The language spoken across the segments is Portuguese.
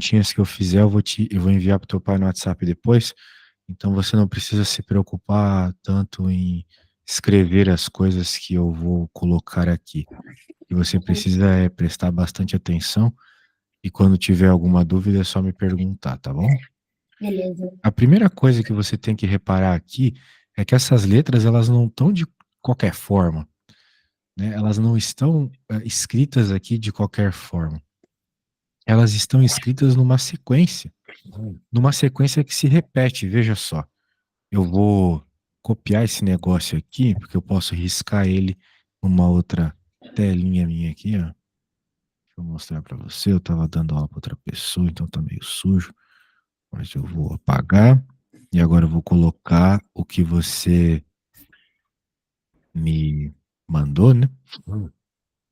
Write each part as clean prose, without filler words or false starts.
perguntinhas que eu fizer, eu vou enviar para o teu pai no WhatsApp depois. Então você não precisa se preocupar tanto em escrever as coisas que eu vou colocar aqui. E você precisa prestar bastante atenção e quando tiver alguma dúvida é só me perguntar, tá bom? Beleza. A primeira coisa que você tem que reparar aqui é que essas letras elas não estão de qualquer forma, né? Elas não estão escritas aqui de qualquer forma. Elas estão escritas numa sequência que se repete, veja só. Eu vou copiar esse negócio aqui, porque eu posso riscar ele numa outra telinha minha aqui, ó. Deixa eu mostrar para você. Eu estava dando aula para outra pessoa, então tá meio sujo. Mas eu vou apagar. E agora eu vou colocar o que você me mandou, né?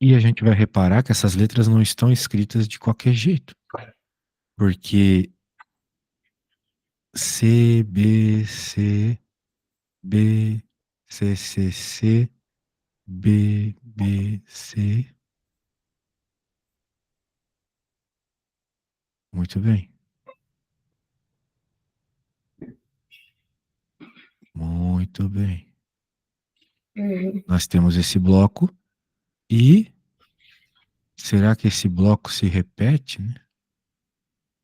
E a gente vai reparar que essas letras não estão escritas de qualquer jeito. Porque C, B, C, B, C, C, C, B, B, C. Muito bem. Muito bem. Uhum. Nós temos esse bloco e será que esse bloco se repete, né?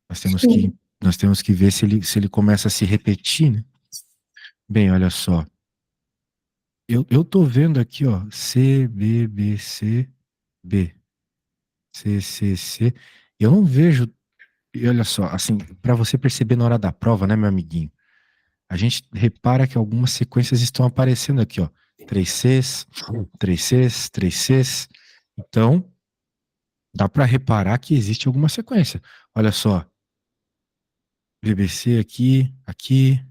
Nós temos que, Sim. nós temos que ver se ele começa a se repetir, né? Bem, olha só. Eu tô vendo aqui, ó, C, B, B, C, B, C, C, C. Eu não vejo, e olha só, assim, para você perceber na hora da prova, né, meu amiguinho? A gente repara que algumas sequências estão aparecendo aqui, ó. 3Cs, 3Cs, 3Cs. Então, dá para reparar que existe alguma sequência. Olha só, BBC aqui, aqui,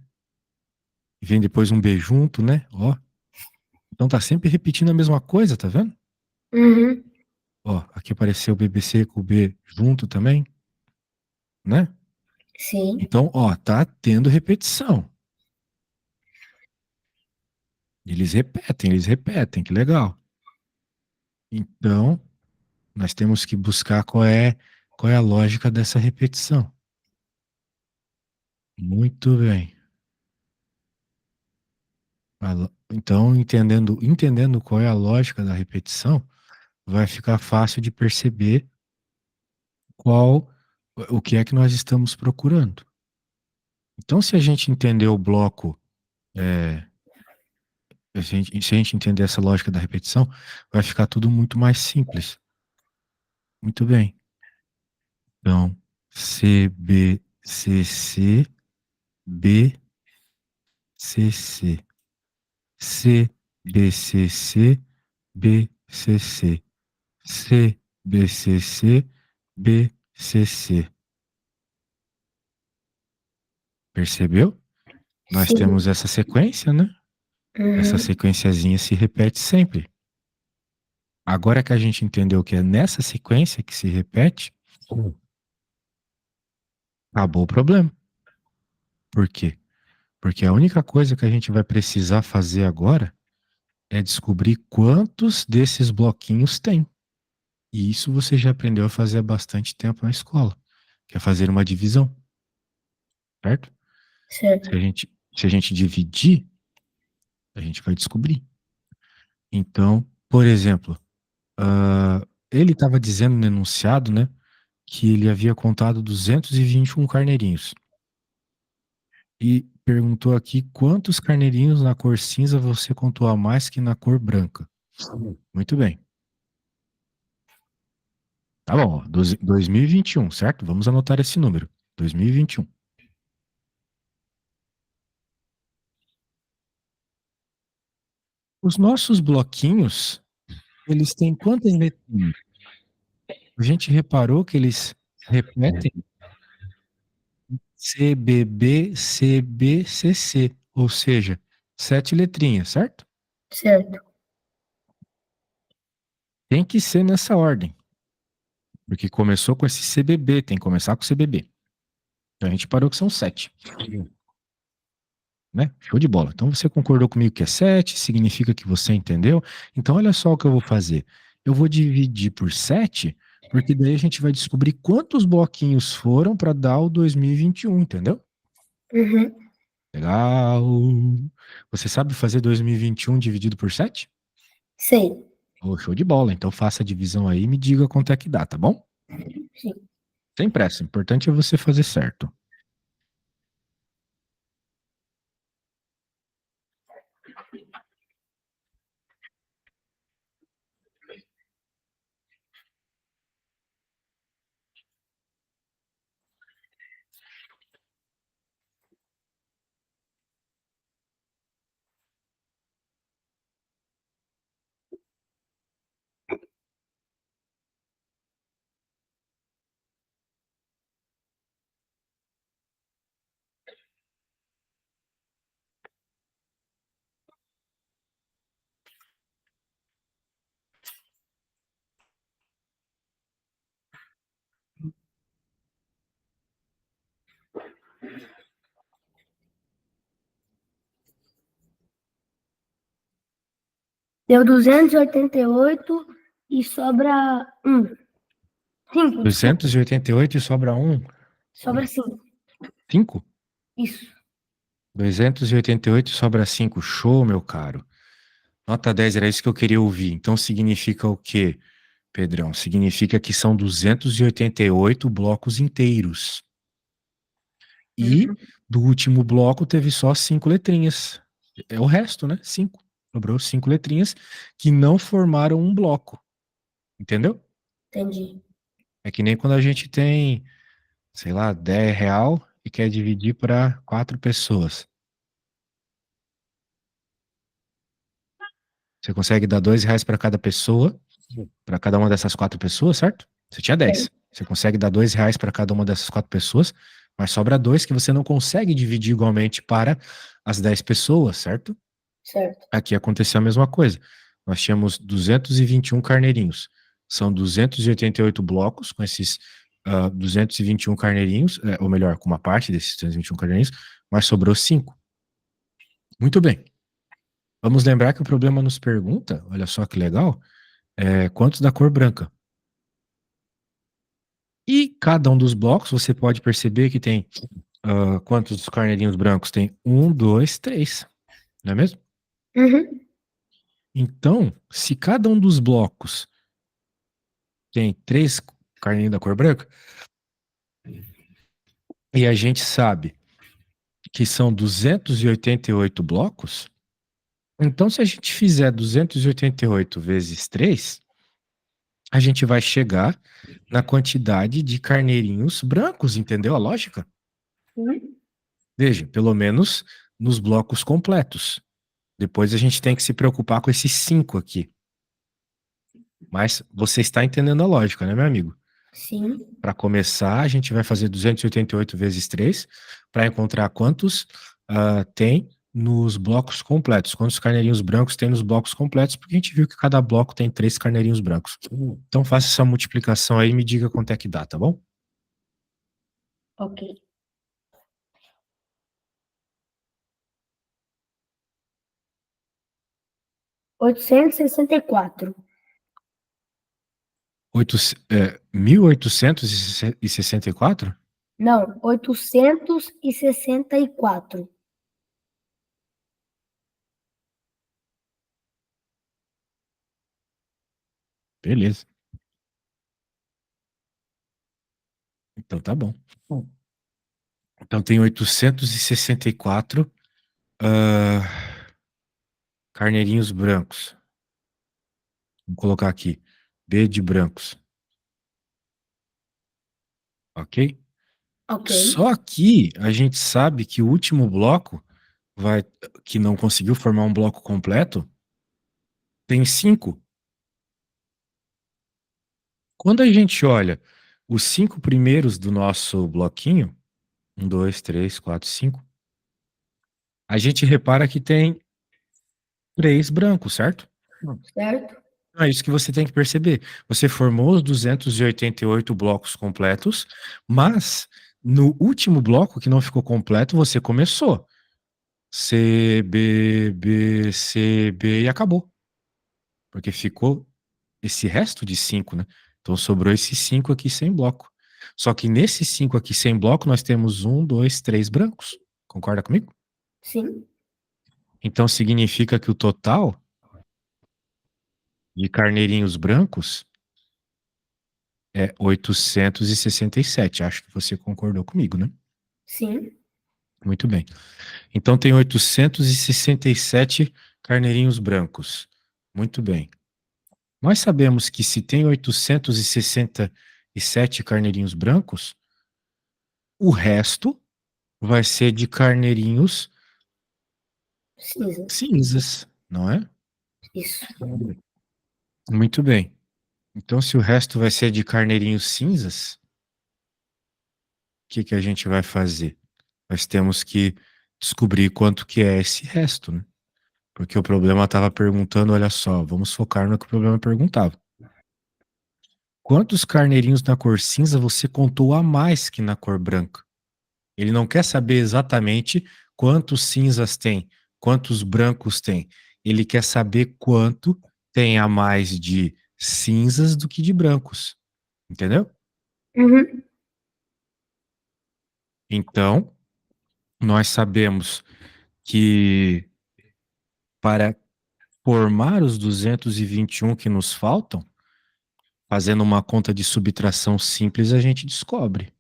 e vem depois um B junto, né? Ó, então tá sempre repetindo a mesma coisa, tá vendo? Uhum. Ó, aqui apareceu o BBC com o B junto também, né? Sim. Então, ó, tá tendo repetição. Eles repetem, que legal. Então, nós temos que buscar qual é a lógica dessa repetição. Muito bem. Então, entendendo qual é a lógica da repetição, vai ficar fácil de perceber o que é que nós estamos procurando. Então, se a gente entender o bloco, é, se a gente entender essa lógica da repetição, vai ficar tudo muito mais simples. Muito bem. Então, C, B, C, C, B, C, C. C, B, C, C, B, C, C. C, B, C, C, B, C, C. Percebeu? Nós Sim. temos essa sequência, né? Essa Uhum. sequenciazinha se repete sempre. Agora que a gente entendeu que é nessa sequência que se repete, acabou o problema. Por quê? Porque a única coisa que a gente vai precisar fazer agora é descobrir quantos desses bloquinhos tem. E isso você já aprendeu a fazer há bastante tempo na escola, que é fazer uma divisão, certo? Se Certo. a gente, se a gente dividir, a gente vai descobrir. Então, por exemplo, ele estava dizendo no enunciado, né, que ele havia contado 221 carneirinhos. E perguntou aqui quantos carneirinhos na cor cinza você contou a mais que na cor branca. Muito bem. Tá bom, ó, 2021, certo? Vamos anotar esse número. 2021. Os nossos bloquinhos, eles têm quantas letrinhas? A gente reparou que eles repetem CBB, CBCC, ou seja, 7 letrinhas, certo? Certo. Tem que ser nessa ordem, porque começou com esse CBB, tem que começar com CBB. Então a gente parou que são 7, né? Show de bola. Então você concordou comigo que é 7, significa que você entendeu. Então olha só o que eu vou fazer. Eu vou dividir por 7, Porque daí a gente vai descobrir quantos bloquinhos foram para dar o 2021, entendeu? Uhum. Legal. Você sabe fazer 2021 dividido por 7? Sei. Oh, show de bola. Então faça a divisão aí e me diga quanto é que dá, tá bom? Sim. Sem pressa. O importante é você fazer certo. Deu 288 e sobra 1. 5, desculpa. 288 e sobra 1. Sobra 5. 5? Isso. 288 e sobra 5. Show, meu caro. Nota 10 era isso que eu queria ouvir. Então significa o quê, Pedrão? Significa que são 288 blocos inteiros. E Uhum. do último bloco teve só 5 letrinhas. É o resto, né? 5. Sobrou 5 letrinhas que não formaram um bloco. Entendeu? Entendi. É que nem quando a gente tem, sei lá, 10 real e quer dividir para 4 pessoas. Você consegue dar 2 reais para cada pessoa, para cada uma dessas 4 pessoas, certo? Você tinha Sei. 10. Você consegue dar 2 reais para cada uma dessas 4 pessoas, mas sobra 2 que você não consegue dividir igualmente para as 10 pessoas, certo? Certo. Aqui aconteceu a mesma coisa. Nós tínhamos 221 carneirinhos. São 288 blocos com esses 221 carneirinhos, ou melhor, com uma parte desses 221 carneirinhos, mas sobrou 5. Muito bem. Vamos lembrar que o problema nos pergunta, olha só que legal, quantos da cor branca. E cada um dos blocos, você pode perceber que tem quantos carneirinhos brancos? Tem um, dois, três, não é mesmo? Uhum. Então, se cada um dos blocos tem 3 carneirinhos da cor branca, e a gente sabe que são 288 blocos, então se a gente fizer 288 vezes 3, a gente vai chegar na quantidade de carneirinhos brancos, entendeu a lógica? Uhum. Veja, pelo menos nos blocos completos. Depois a gente tem que se preocupar com esses 5 aqui. Mas você está entendendo a lógica, né, meu amigo? Sim. Para começar, a gente vai fazer 288 vezes 3 para encontrar quantos tem nos blocos completos. Quantos carneirinhos brancos tem nos blocos completos, porque a gente viu que cada bloco tem 3 carneirinhos brancos. Então faça essa multiplicação aí e me diga quanto é que dá, tá bom? Ok. 864. 1864? Não, 864. Beleza. Então tá bom. Então tem 864 carneirinhos brancos. Vou colocar aqui. B de brancos. Ok? Ok. Só que a gente sabe que o último bloco vai, que não conseguiu formar um bloco completo, tem 5. Quando a gente olha os 5 primeiros do nosso bloquinho, 1, 2, 3, 4, 5, a gente repara que tem 3 brancos, certo? Certo? É isso que você tem que perceber. Você formou os 288 blocos completos, mas no último bloco que não ficou completo, você começou. C, B, B, C, B e acabou. Porque ficou esse resto de 5, né? Então sobrou esses 5 aqui sem bloco. Só que nesses 5 aqui sem bloco, nós temos 1, 2, 3 brancos. Concorda comigo? Sim. Então significa que o total de carneirinhos brancos é 867. Acho que você concordou comigo, né? Sim. Muito bem. Então tem 867 carneirinhos brancos. Muito bem. Nós sabemos que se tem 867 carneirinhos brancos, o resto vai ser de carneirinhos Cinza. cinzas, não é? Isso. Muito bem. Então, se o resto vai ser de carneirinhos cinzas, o que que a gente vai fazer? Nós temos que descobrir quanto que é esse resto, né? Porque o problema estava perguntando, olha só, vamos focar no que o problema perguntava. Quantos carneirinhos na cor cinza você contou a mais que na cor branca? Ele não quer saber exatamente quantos cinzas tem, quantos brancos tem. Ele quer saber quanto tem a mais de cinzas do que de brancos. Entendeu? Uhum. Então, nós sabemos que para formar os 221 que nos faltam, fazendo uma conta de subtração simples, a gente descobre.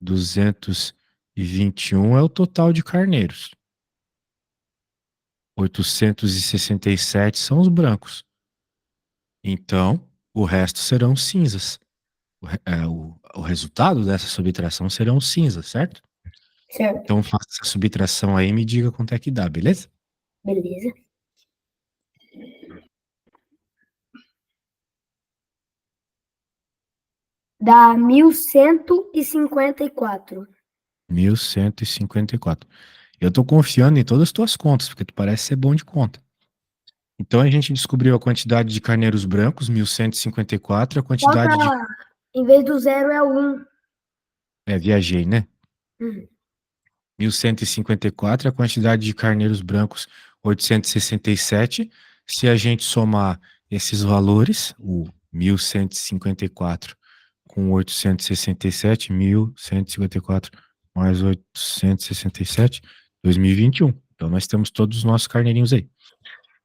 221 é o total de carneiros. 867 são os brancos. Então, o resto serão cinzas. O resultado dessa subtração serão cinzas, certo? Certo. Então, faça essa subtração aí e me diga quanto é que dá, beleza? Beleza. Dá 1154. 1154. Eu tô confiando em todas as tuas contas, porque tu parece ser bom de conta. Então, a gente descobriu a quantidade de carneiros brancos, 1154, a Falta, quantidade de... em vez do zero, é o 1. viajei, né? Uhum. 1154, a quantidade de carneiros brancos, 867. Se a gente somar esses valores, o 1154 com 867, 1154 mais 867, 2021. Então, nós temos todos os nossos carneirinhos aí.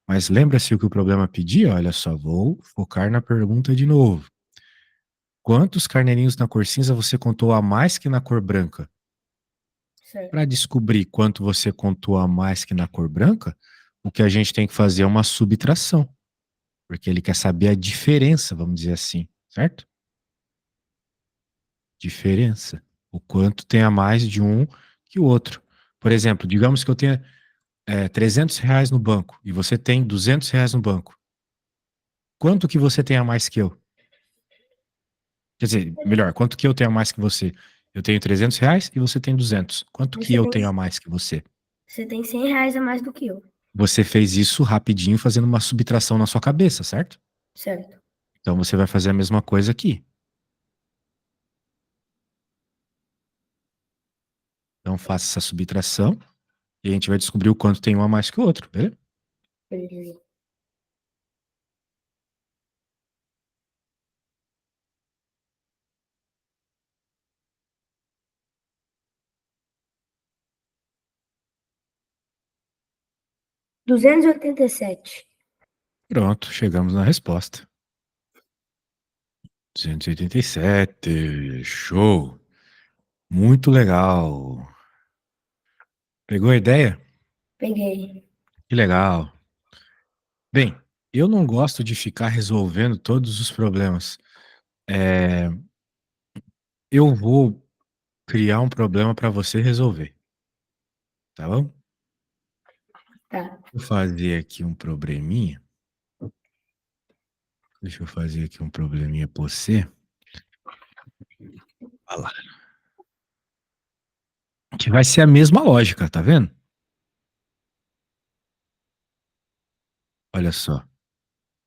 Mas lembra-se o que o problema pedia? Olha só, vou focar na pergunta de novo. Quantos carneirinhos na cor cinza você contou a mais que na cor branca? Certo. Para descobrir quanto você contou a mais que na cor branca, o que a gente tem que fazer é uma subtração, porque ele quer saber a diferença, vamos dizer assim, certo? Diferença. O quanto tem a mais de um que o outro. Por exemplo, digamos que eu tenha R$ 300 no banco e você tem R$ 200 no banco. Quanto que você tem a mais que eu? Quer dizer, melhor, quanto que eu tenho a mais que você? Eu tenho R$ 300 e você tem 200. Quanto que Você eu tem, tenho a mais que você? você tem 100 reais a mais do que eu. Você fez isso rapidinho fazendo uma subtração na sua cabeça, certo? Certo. Então você vai fazer a mesma coisa aqui. Então faça essa subtração e a gente vai descobrir o quanto tem um a mais que o outro, beleza? Beleza. Duzentos e oitenta e sete. Pronto, chegamos na resposta. 287, show. Muito legal. Pegou a ideia? Peguei. Que legal. Bem, eu não gosto de ficar resolvendo todos os problemas. É, eu vou criar um problema para você resolver, tá bom? Tá. Vou fazer aqui um probleminha. Deixa eu fazer aqui um probleminha pra você. Olha lá. Que vai ser a mesma lógica, tá vendo? Olha só.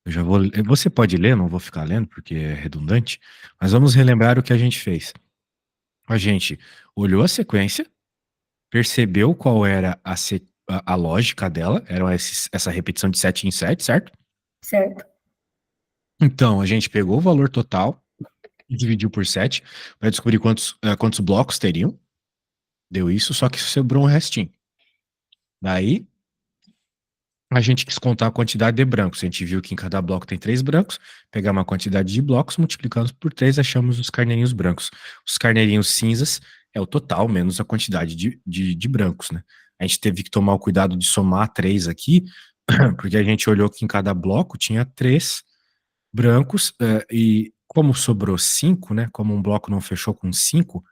Eu já vou. Você pode ler, não vou ficar lendo porque é redundante. Mas vamos relembrar o que a gente fez. A gente olhou a sequência, percebeu qual era a lógica dela, era essa repetição de 7 em 7, certo? Certo. Então, a gente pegou o valor total e dividiu por 7 para descobrir quantos blocos teriam. Deu isso, só que sobrou um restinho. Daí, a gente quis contar a quantidade de brancos. A gente viu que em cada bloco tem 3 brancos. Pegar uma quantidade de blocos, multiplicamos por 3, achamos os carneirinhos brancos. Os carneirinhos cinzas é o total, menos a quantidade de brancos, né? A gente teve que tomar o cuidado de somar 3 aqui, porque a gente olhou que em cada bloco tinha 3 brancos, e como sobrou 5, né? Como um bloco não fechou com 5,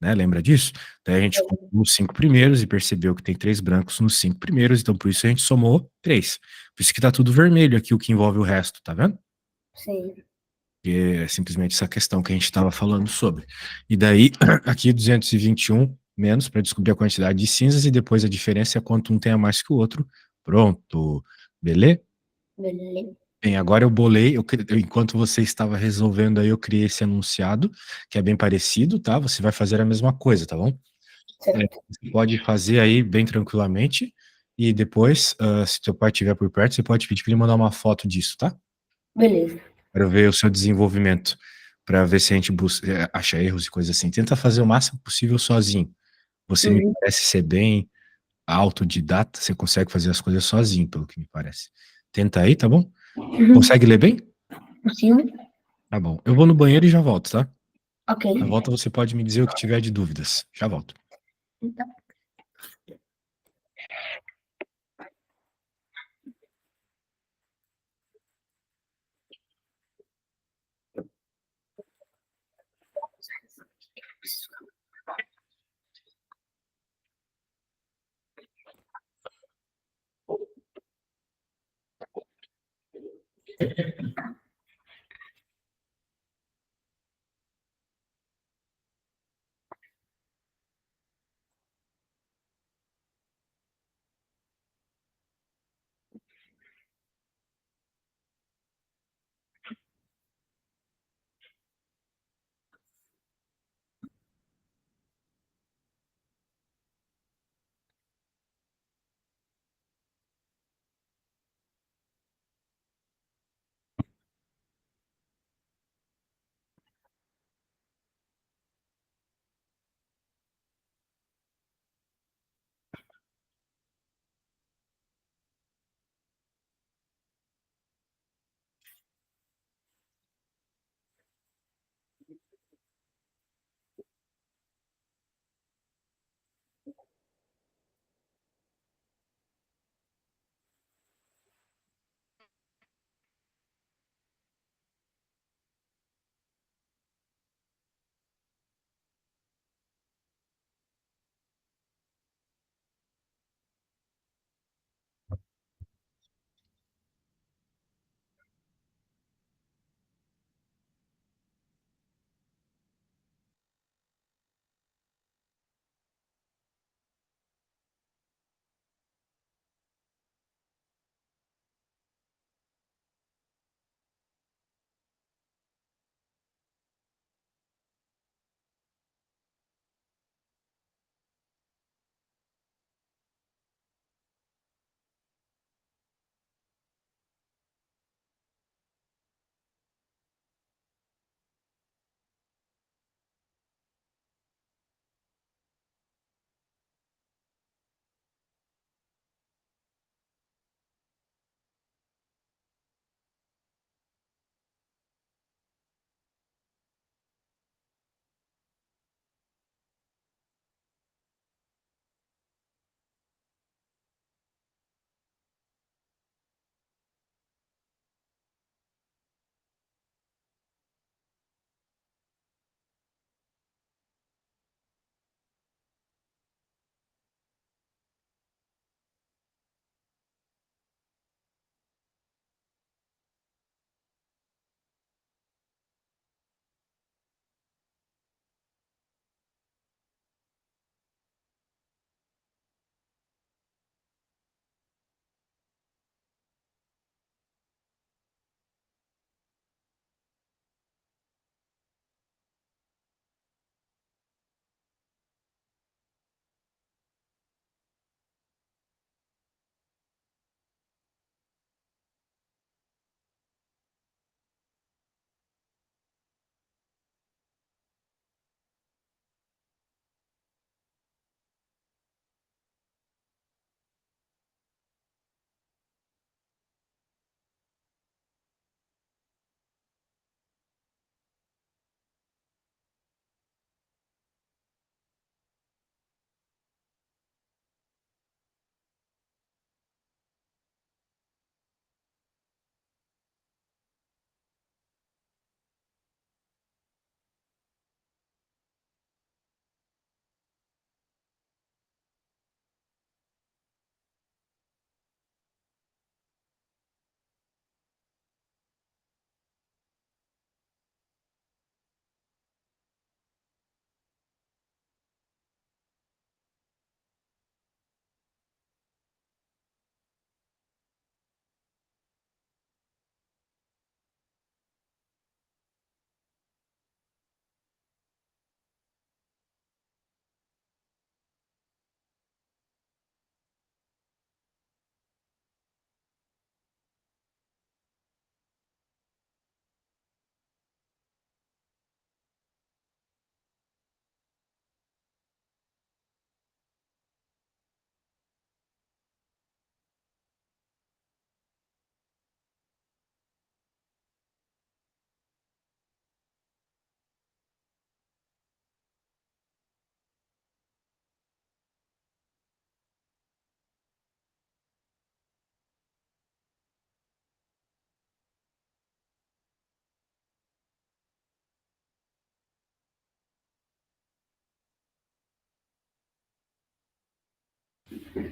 né? Lembra disso? Daí a gente contou os 5 primeiros e percebeu que tem 3 brancos nos 5 primeiros, então por isso a gente somou 3. Por isso que tá tudo vermelho aqui, o que envolve o resto, tá vendo? Sim. Que é simplesmente essa questão que a gente estava falando sobre. E daí, aqui 221 menos para descobrir a quantidade de cinzas e depois a diferença é quanto um tem a mais que o outro. Pronto. Beleza? Beleza. Bem, agora eu bolei, enquanto você estava resolvendo aí, eu criei esse enunciado, que é bem parecido, tá? Você vai fazer a mesma coisa, tá bom? Certo. Você pode fazer aí bem tranquilamente, e depois, se teu pai estiver por perto, você pode pedir para ele mandar uma foto disso, tá? Beleza. Quero ver o seu desenvolvimento, para ver se a gente acha erros e coisas assim. Tenta fazer o máximo possível sozinho. Você me Uhum. parece ser bem autodidata, você consegue fazer as coisas sozinho, pelo que me parece. Tenta aí, tá bom? Uhum. Consegue ler bem? Possível? Tá bom. Eu vou no banheiro e já volto, tá? Ok. Na volta você pode me dizer o que tiver de dúvidas. Já volto. Então,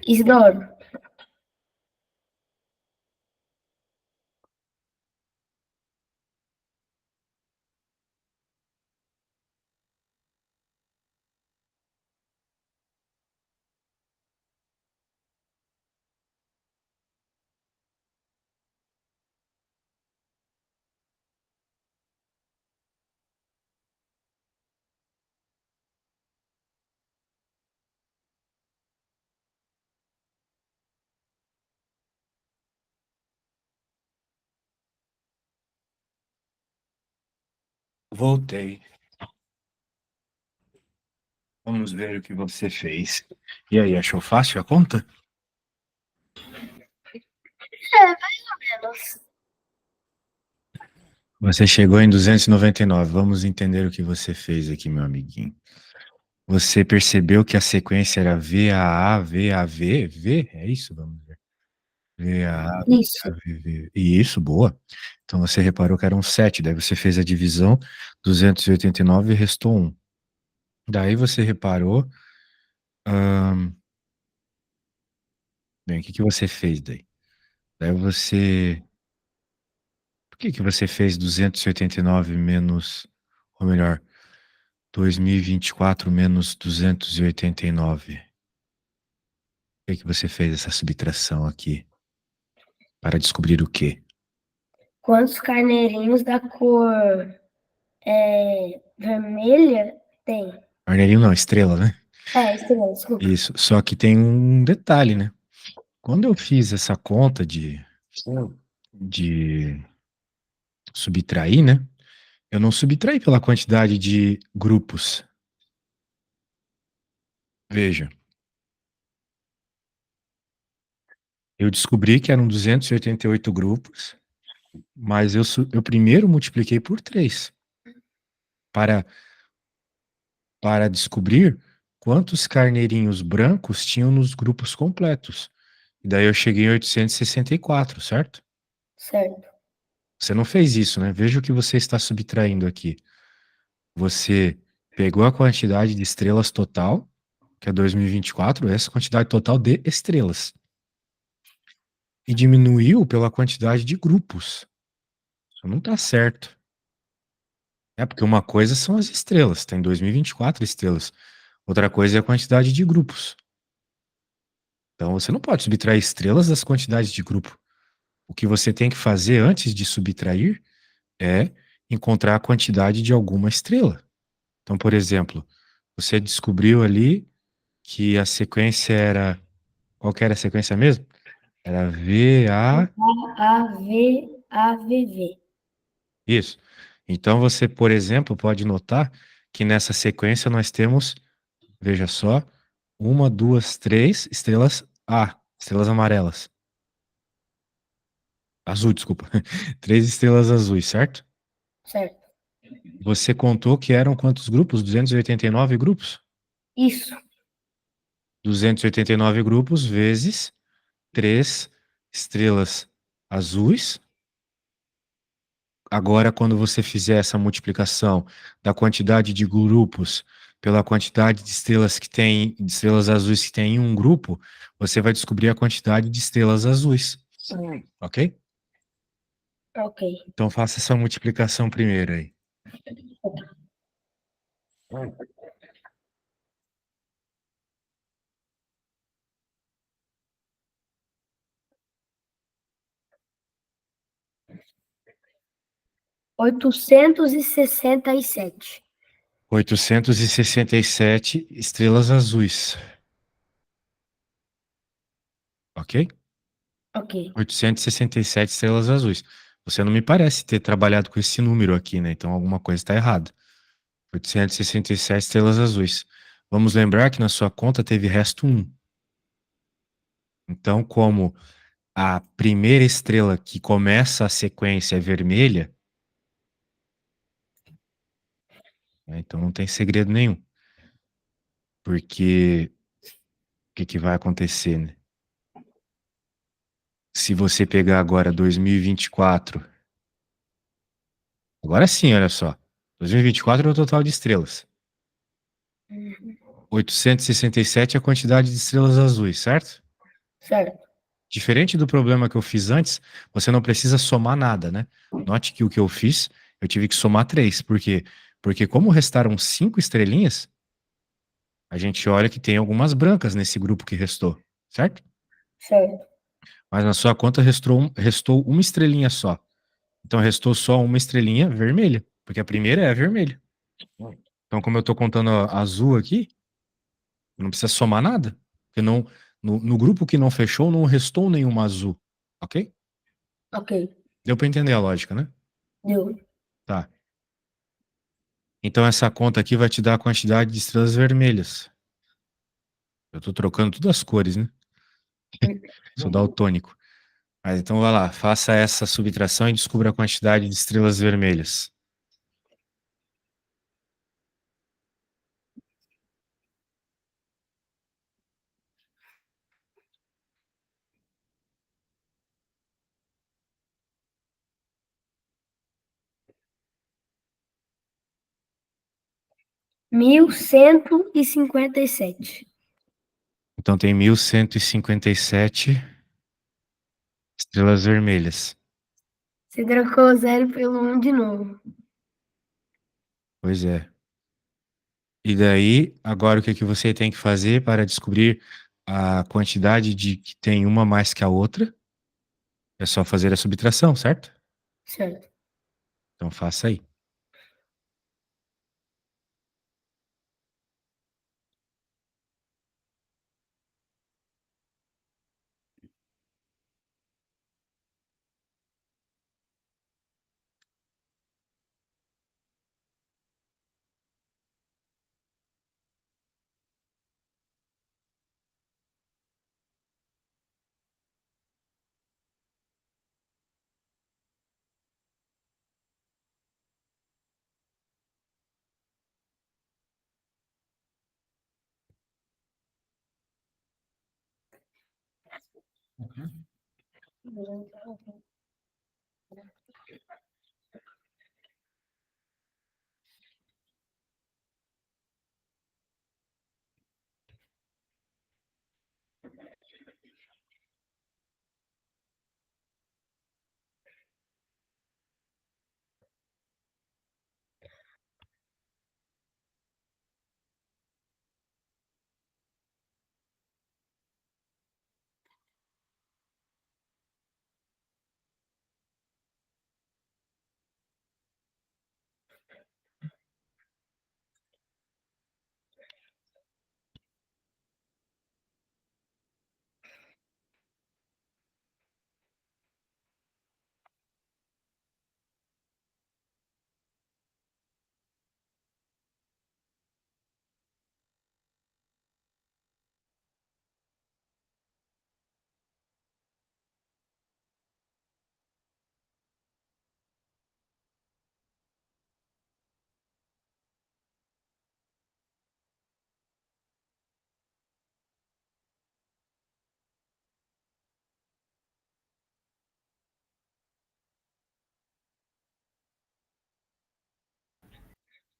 Isidoro, Voltei. Vamos ver o que você fez. E aí, achou fácil a conta? menos. Você chegou em 299. Vamos entender o que você fez aqui, meu amiguinho. Você percebeu que a sequência era VAA, VAV, V? É isso? Vamos ver. VAA, Isso, VAV. Isso, boa. Então você reparou que eram 7. Daí você fez a divisão, 289 e restou 1. Daí você reparou. Bem, o que que você fez daí? Daí você. Por que que você fez 289 menos. Ou melhor, 2024 menos 289? Por que que você fez essa subtração aqui? Para descobrir o quê? quantos carneirinhos da cor vermelha tem? Arnerinho não, estrela, né? Estrela, desculpa. Isso. Só que tem um detalhe, né? Quando eu fiz essa conta de subtrair, né? Eu não subtraí pela quantidade de grupos. Veja, eu descobri que eram 288 grupos, mas eu primeiro multipliquei por 3 para, para descobrir quantos carneirinhos brancos tinham nos grupos completos. E daí eu cheguei em 864, certo? Certo. Você não fez isso, né? Veja o que você está subtraindo aqui. Você pegou a quantidade de estrelas total, que é 2024, essa quantidade total de estrelas, e diminuiu pela quantidade de grupos. Isso não está certo. É porque uma coisa são as estrelas, tem 2024 estrelas. Outra coisa é a quantidade de grupos. Então você não pode subtrair estrelas das quantidades de grupo. O que você tem que fazer antes de subtrair é encontrar a quantidade de alguma estrela. Então, por exemplo, você descobriu ali que a sequência era. Qual que era a sequência mesmo? Era VA. AVV. Isso. Então você, por exemplo, pode notar que nessa sequência nós temos, veja só, uma, duas, três estrelas A, estrelas amarelas. Azul, desculpa. Três estrelas azuis, certo? Certo. Você contou que eram quantos grupos? 289 grupos? Isso. 289 grupos vezes três estrelas azuis. Agora, quando você fizer essa multiplicação da quantidade de grupos pela quantidade de estrelas que tem, de estrelas azuis que tem em um grupo, você vai descobrir a quantidade de estrelas azuis. Ok? Ok. Então faça essa multiplicação primeiro aí. 867. 867 estrelas azuis. Ok? Ok. 867 estrelas azuis. Você não me parece ter trabalhado com esse número aqui, né? Então alguma coisa está errada. 867 estrelas azuis. Vamos lembrar que na sua conta teve resto 1. Então, como a primeira estrela que começa a sequência é vermelha, né, então não tem segredo nenhum. Porque o que que vai acontecer, né? Se você pegar agora 2024, agora sim, olha só. 2024 é o total de estrelas. Uhum. 867 é a quantidade de estrelas azuis, certo? Certo. Diferente do problema que eu fiz antes, você não precisa somar nada, né? Note que o que eu fiz, eu tive que somar três. Por quê? Porque como restaram cinco estrelinhas, a gente olha que tem algumas brancas nesse grupo que restou, certo? Certo. Mas na sua conta restou uma estrelinha só. Então restou só uma estrelinha vermelha, porque a primeira é vermelha. Então, como eu estou contando a azul aqui, não precisa somar nada. Porque não, no grupo que não fechou, não restou nenhuma azul. Ok? Ok. Deu para entender a lógica, né? Deu. Tá. Então essa conta aqui vai te dar a quantidade de estrelas vermelhas. Eu tô trocando todas as cores, né? Sou daltônico. Mas então vai lá, faça essa subtração e descubra a quantidade de estrelas vermelhas. Mil cento e cinquenta e sete. Então tem 1157 estrelas vermelhas. Você trocou o zero pelo um de novo. Pois é. E daí, agora o que que você tem que fazer para descobrir a quantidade de que tem uma mais que a outra? É só fazer a subtração, certo? Certo. Então faça aí.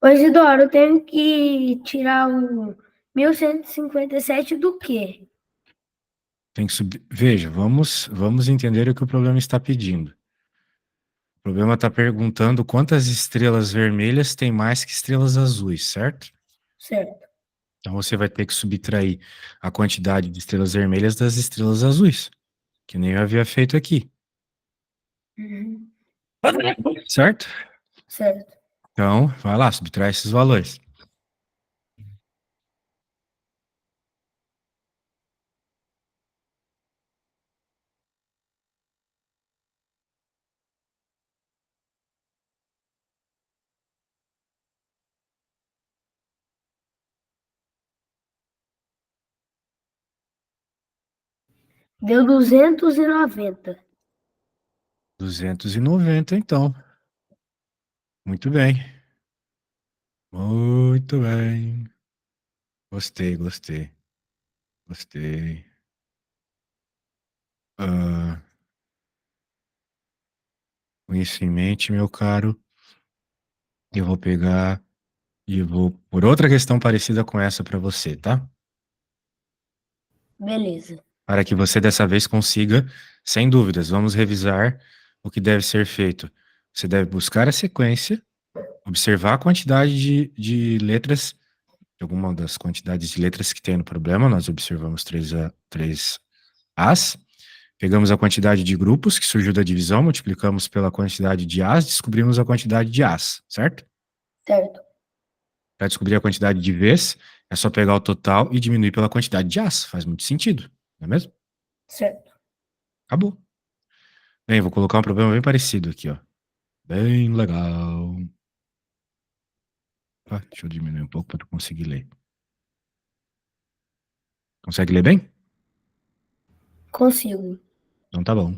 Ô, Isidoro, eu tenho que tirar o 1157 do quê? Tem que subir. Veja, vamos entender o que o problema está pedindo. O problema está perguntando quantas estrelas vermelhas tem mais que estrelas azuis, certo? Certo. Então você vai ter que subtrair a quantidade de estrelas vermelhas das estrelas azuis, que nem eu havia feito aqui, Uhum. certo? Certo. Então, vai lá, subtrai esses valores. Deu 290. 290, então. Muito bem. Muito bem. Gostei, gostei, gostei. Ah, com isso em mente, meu caro, eu vou pegar E vou por outra questão parecida com essa para você, tá? Beleza. Para que você dessa vez consiga, sem dúvidas, vamos revisar o que deve ser feito. Você deve buscar a sequência, observar a quantidade de letras, de alguma das quantidades de letras que tem no problema. Nós observamos três As. Pegamos a quantidade de grupos que surgiu da divisão, multiplicamos pela quantidade de As, descobrimos a quantidade de As, certo? Certo. Para descobrir a quantidade de Vs, é só pegar o total e diminuir pela quantidade de As. Faz muito sentido, não é mesmo? Certo. Acabou. Bem, vou colocar um problema bem parecido aqui, ó. Bem legal. Deixa eu diminuir um pouco para tu conseguir ler. Consegue ler bem? Consigo. Então tá bom.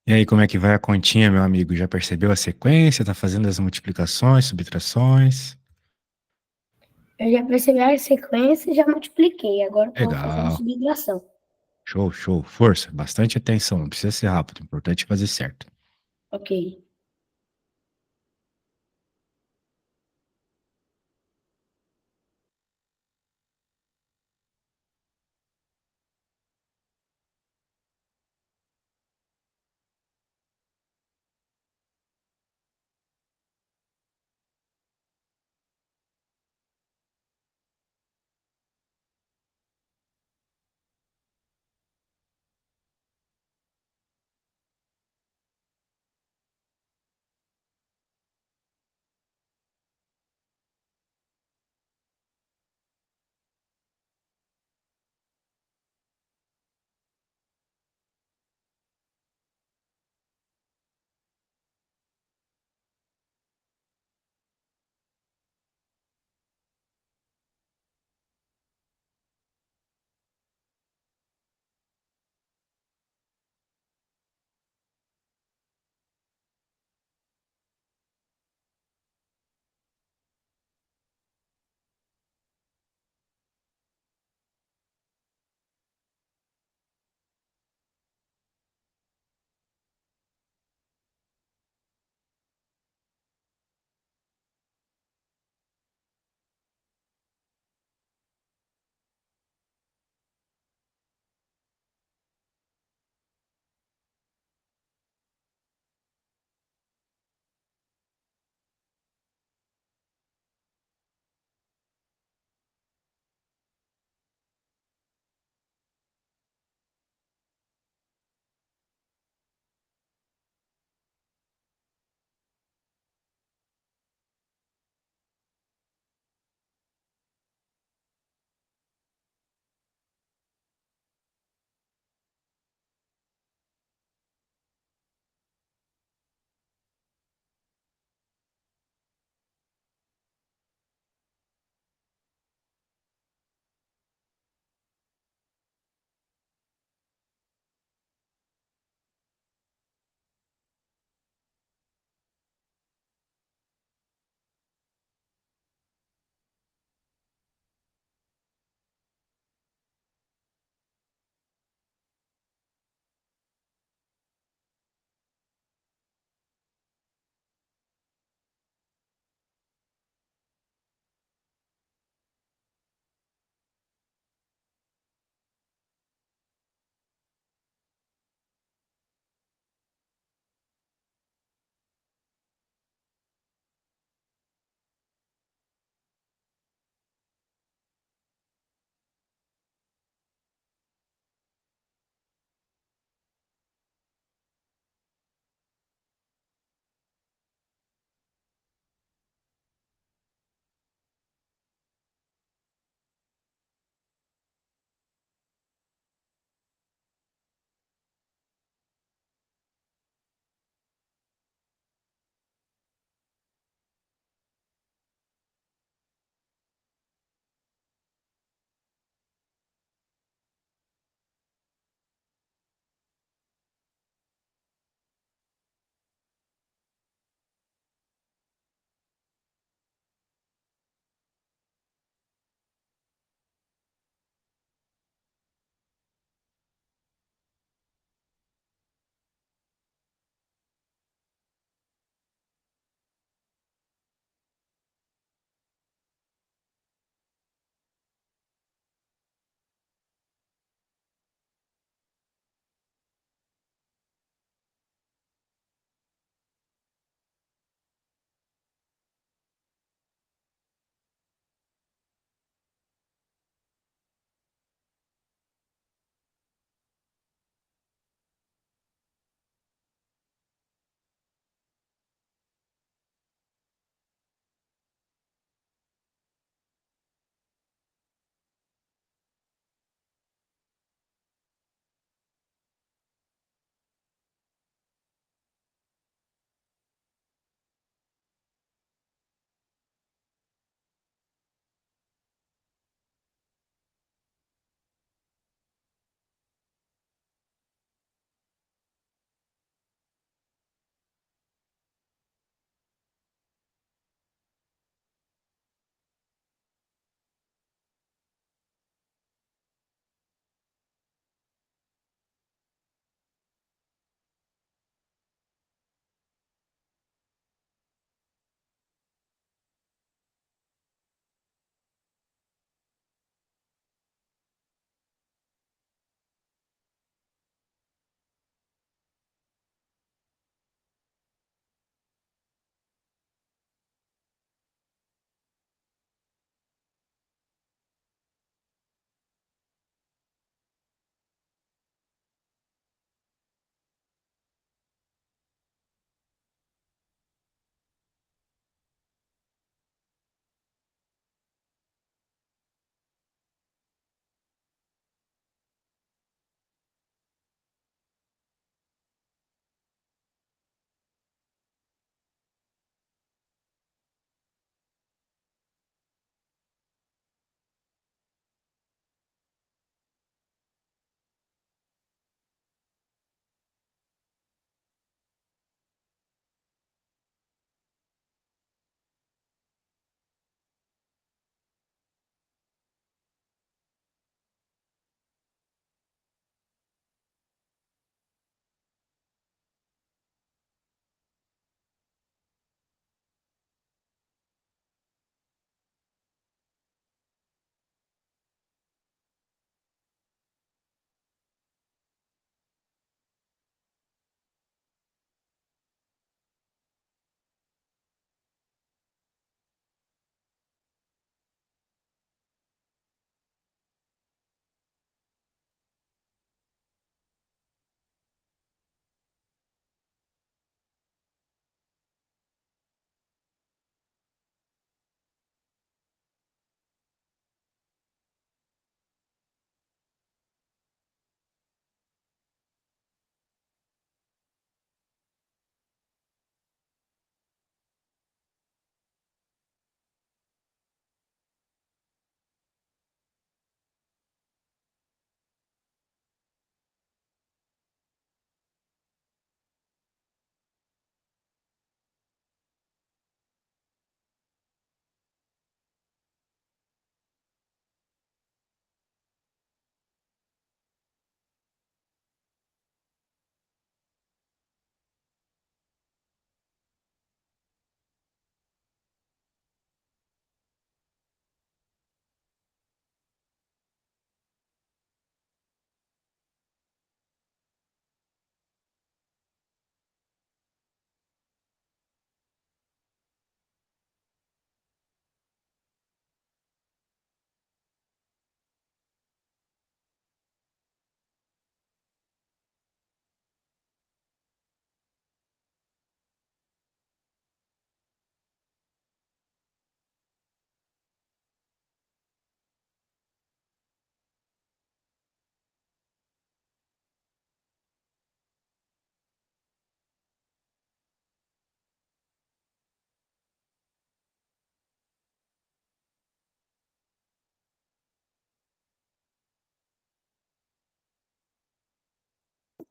E aí, como é que vai a continha, meu amigo? Já percebeu a sequência? Tá fazendo as multiplicações, subtrações? Eu já percebi a sequência e já multipliquei. Agora eu tô fazendo Legal. subtração. Show, show. Força, bastante atenção. Não precisa ser rápido. O importante é fazer certo. Ok.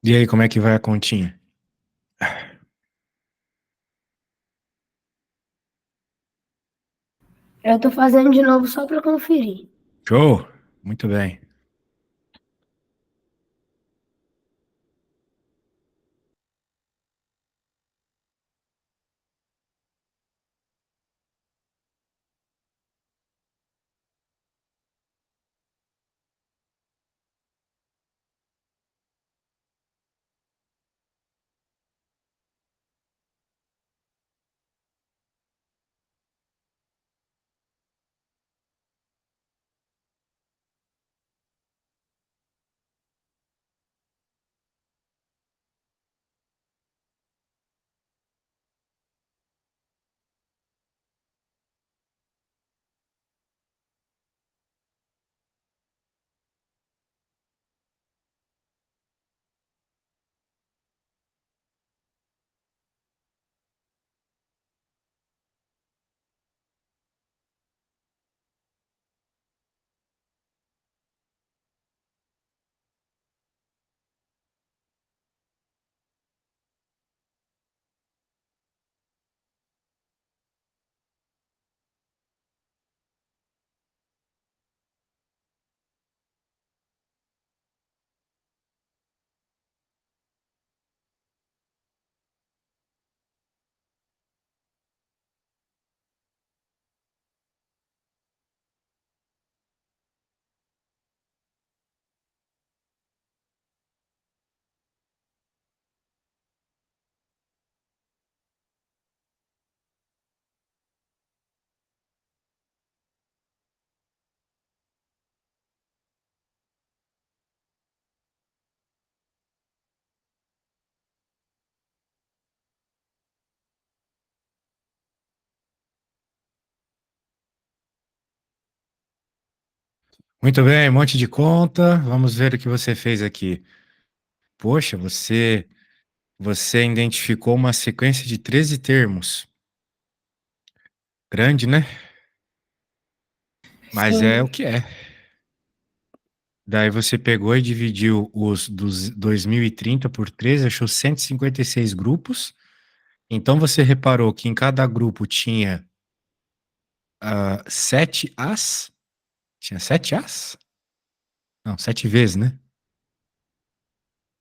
E aí, como é que vai a continha? Eu tô fazendo de novo só para conferir. Show! Muito bem. Muito bem, um monte de conta. Vamos ver o que você fez aqui. Poxa, você identificou uma sequência de 13 termos. Grande, né? Mas é o Sim, que é. Daí você pegou e dividiu os dos 2030 por 13, achou 156 grupos. Então você reparou que em cada grupo tinha 7 As? Tinha 7 As? Não, 7 vezes, né?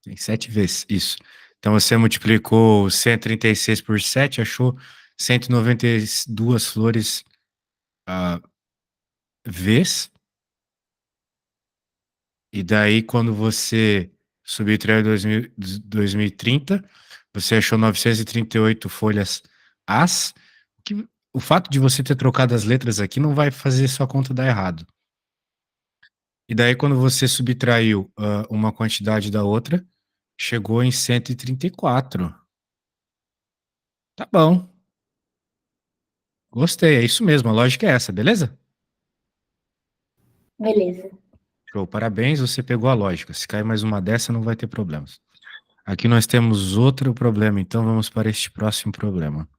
Tem 7 vezes, isso. Então você multiplicou 136 por 7, achou 192 flores ah, Vs. E daí, quando você subtraiu 2030, você achou 938 folhas As. O fato de você ter trocado as letras aqui não vai fazer sua conta dar errado. E daí, quando você subtraiu uma quantidade da outra, chegou em 134. Tá bom, gostei, é isso mesmo, a lógica é essa, beleza? beleza. Show, parabéns, você pegou a lógica. Se cair mais uma dessa, não vai ter problemas. Aqui nós temos outro problema, então vamos para este próximo problema.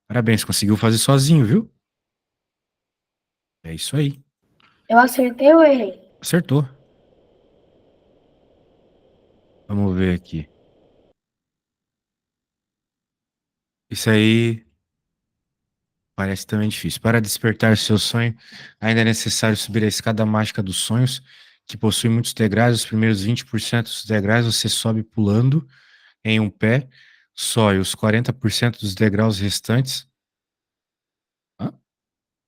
Parabéns, conseguiu fazer sozinho, viu? É isso aí. Eu acertei ou errei? Acertou. Vamos ver aqui. Isso aí parece também difícil. Para despertar seu sonho, ainda é necessário subir a escada mágica dos sonhos, que possui muitos degraus. Os primeiros 20% dos degraus você sobe pulando em um pé só, e os 40% dos degraus restantes. Hã?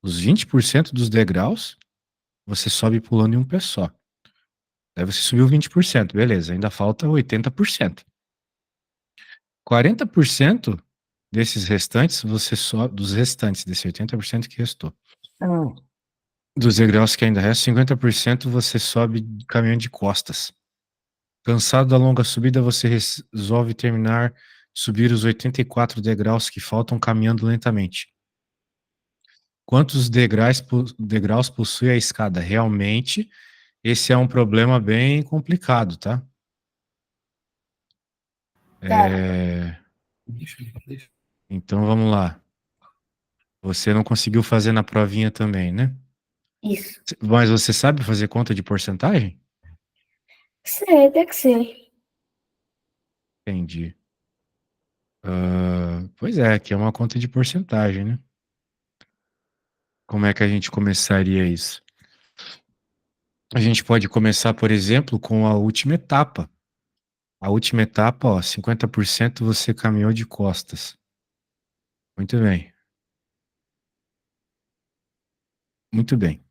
Os 20% dos degraus você sobe pulando em um pé só. Daí você subiu 20%, beleza. Ainda falta 80%. 40% desses restantes, você sobe, dos restantes, desse 80% que restou. Dos degraus que ainda restam, 50% você sobe caminhando de costas. Cansado da longa subida, você resolve terminar, subir os 84 degraus que faltam caminhando lentamente. Quantos degraus possui a escada? Realmente, esse é um problema bem complicado, tá? Tá, É, então vamos lá. Você não conseguiu fazer na provinha também, né? isso. Mas você sabe fazer conta de porcentagem? Sei, tem que ser. Entendi. Pois é, aqui é uma conta de porcentagem, né? Como é que a gente começaria isso? A gente pode começar, por exemplo, com a última etapa. A última etapa, ó, 50% você caminhou de costas. Muito bem. Muito bem.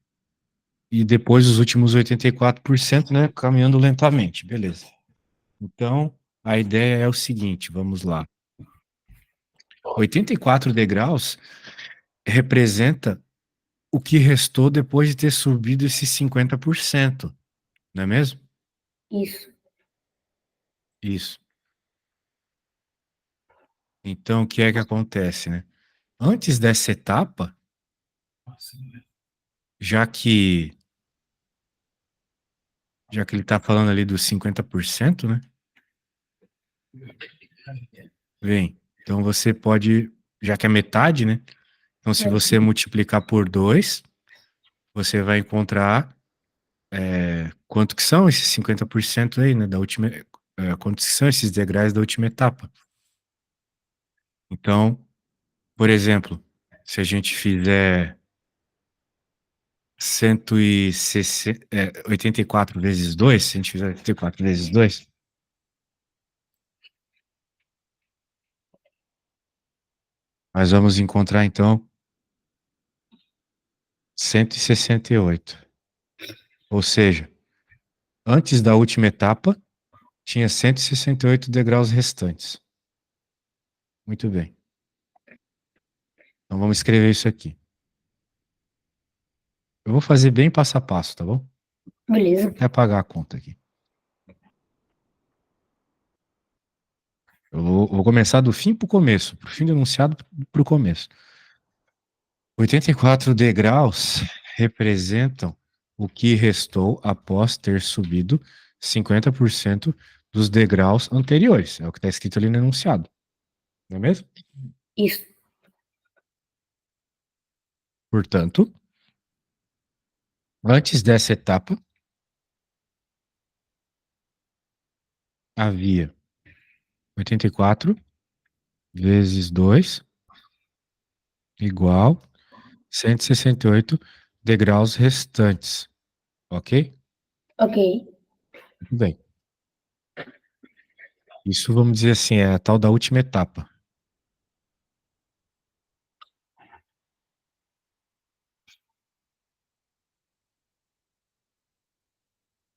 E depois os últimos 84%, né, caminhando lentamente. Beleza. Então, a ideia é o seguinte, vamos lá. 84 degraus representa o que restou depois de ter subido esses 50%, não é mesmo? Isso. Isso. Então, o que é que acontece, né? Antes dessa etapa, já que ele está falando ali dos 50%, né? Bem, então você pode, já que é metade, né? Então, se você multiplicar por 2, você vai encontrar quanto que são esses 50% aí, né? Da última, quantos que são esses degraus da última etapa. Então, por exemplo, se a gente fizer 84 vezes 2, se a gente fizer 84 vezes 2, nós vamos encontrar, então, 168. Ou seja, antes da última etapa, tinha 168 degraus restantes. Muito bem. Então, vamos escrever isso aqui. Eu vou fazer bem passo a passo, tá bom? Beleza. Até apagar a conta aqui. Eu vou começar do fim para o começo, pro fim do enunciado para o começo. 84 degraus representam o que restou após ter subido 50% dos degraus anteriores. É o que está escrito ali no enunciado. Não é mesmo? Isso. Portanto, antes dessa etapa, havia 84 vezes 2 igual 168 degraus restantes. Ok? Ok. Muito bem. Isso, vamos dizer assim, é a tal da última etapa.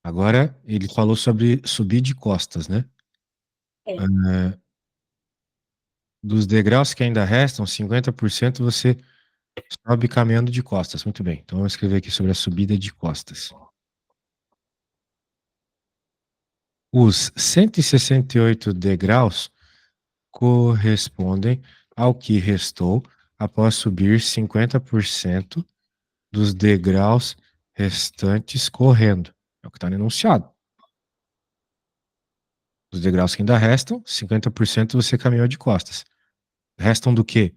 Agora, ele falou sobre subir de costas, né? É. Dos degraus que ainda restam, 50% você sobe caminhando de costas. Muito bem. Então, vamos escrever aqui sobre a subida de costas. Os 168 degraus correspondem ao que restou após subir 50% dos degraus restantes correndo. É o que está no enunciado. Os degraus que ainda restam, 50% você caminhou de costas. Restam do quê?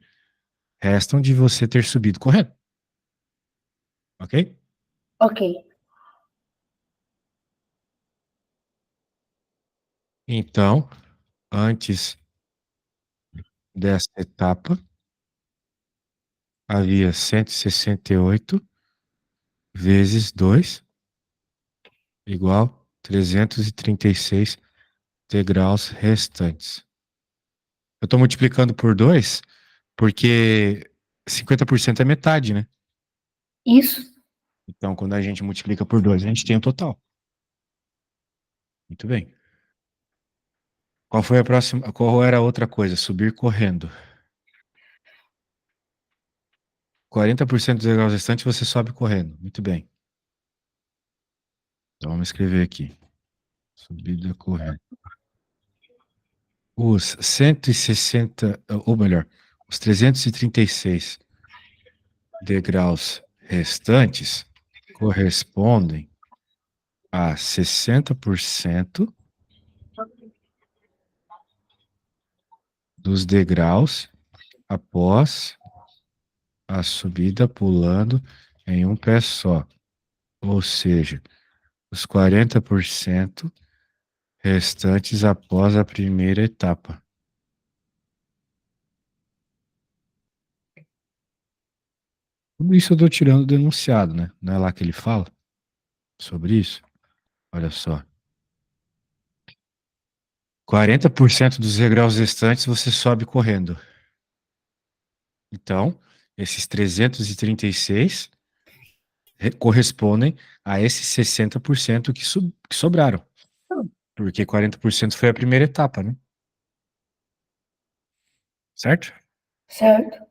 Restam de você ter subido correndo. Ok? Ok. Então, antes dessa etapa, havia 168 vezes 2 igual 336 degraus restantes. Eu estou multiplicando por 2 porque 50% é metade, né? Isso. Então, quando a gente multiplica por 2, a gente tem o total. Muito bem. Qual foi a próxima? Qual era a outra coisa? Subir correndo. 40% dos degraus restantes você sobe correndo. Muito bem. Então, vamos escrever aqui. Subida correndo. Os 160, ou melhor, os 336 degraus restantes correspondem a 60% dos degraus após a subida pulando em um pé só. Ou seja, os 40% restantes após a primeira etapa. Tudo isso eu tô tirando do enunciado, né? Não é lá que ele fala sobre isso? Olha só. 40% dos degraus restantes você sobe correndo. Então, esses 336 correspondem a esses 60% que sobraram. Porque 40% foi a primeira etapa, né? Certo? Certo.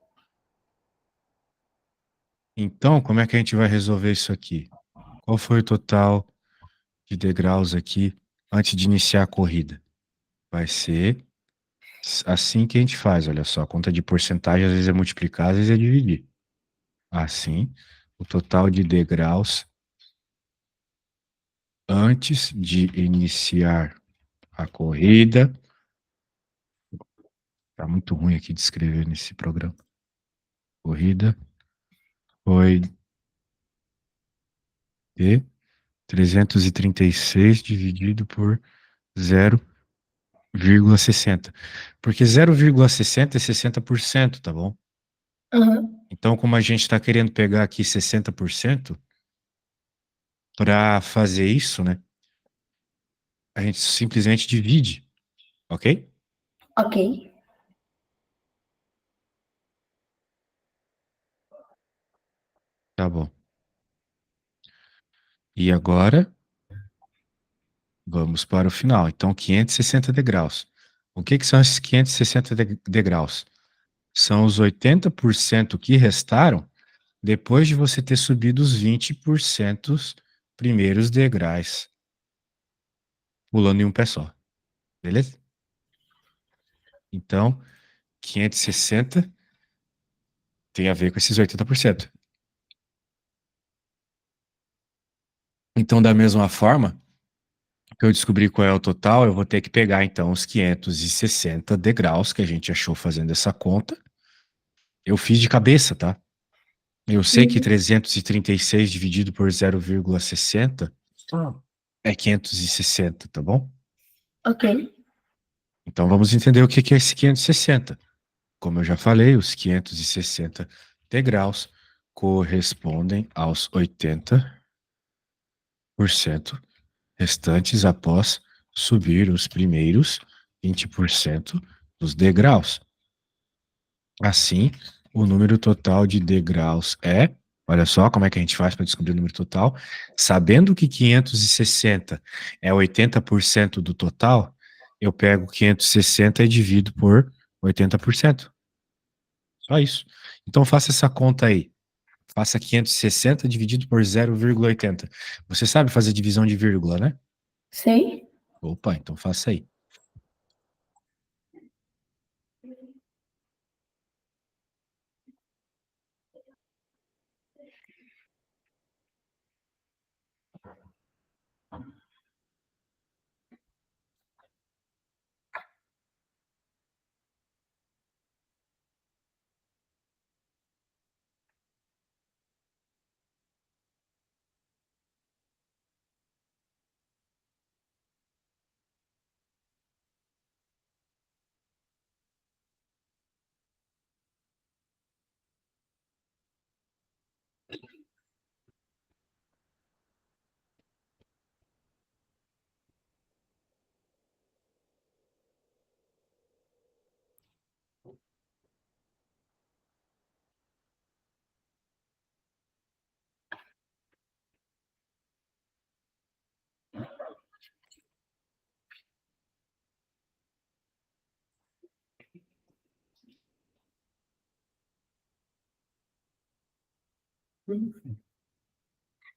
Então, como é que a gente vai resolver isso aqui? Qual foi o total de degraus aqui antes de iniciar a corrida? Vai ser assim que a gente faz, olha só. A conta de porcentagem às vezes é multiplicar, às vezes é dividir. Assim, o total de degraus antes de iniciar a corrida. Tá muito ruim aqui de escrever nesse programa. Corrida foi de 336 dividido por 0,60. Porque 0,60 é 60%, tá bom? Uhum. Então, como a gente está querendo pegar aqui 60%, para fazer isso, né, a gente simplesmente divide, ok? Ok. Tá bom. E agora, vamos para o final. Então, 560 degraus. O que são esses 560 degraus? São os 80% que restaram depois de você ter subido os 20% primeiros degraus, pulando em um pé só. Beleza? Então, 560 tem a ver com esses 80%. Então, da mesma forma que eu descobri qual é o total, eu vou ter que pegar, então, os 560 degraus que a gente achou fazendo essa conta. Eu fiz de cabeça, tá? Eu sei que 336 dividido por 0,60 é 560, tá bom? Ok. Então, vamos entender o que é esse 560. Como eu já falei, os 560 degraus correspondem aos 80% restantes após subir os primeiros 20% dos degraus. Assim, o número total de degraus é, olha só como é que a gente faz para descobrir o número total, sabendo que 560 é 80% do total, eu pego 560 e divido por 80%. Só isso. Então faça essa conta aí. Faça 560 dividido por 0,80. Você sabe fazer divisão de vírgula, né? Sei. Opa, então faça aí.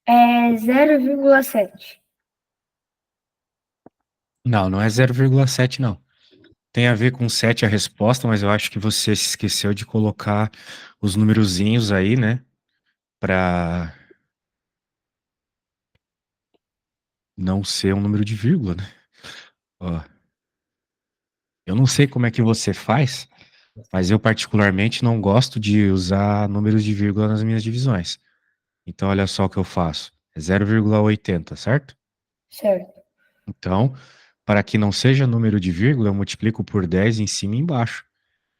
É 0,7. Não, não é 0,7 não. Tem a ver com 7 a resposta, mas eu acho que você se esqueceu de colocar os numerozinhos aí, né? Para não ser um número de vírgula, né? Ó, eu não sei como é que você faz, mas eu particularmente não gosto de usar números de vírgula nas minhas divisões. Então, olha só o que eu faço. É 0,80, certo? Certo. Então, para que não seja número de vírgula, eu multiplico por 10 em cima e embaixo.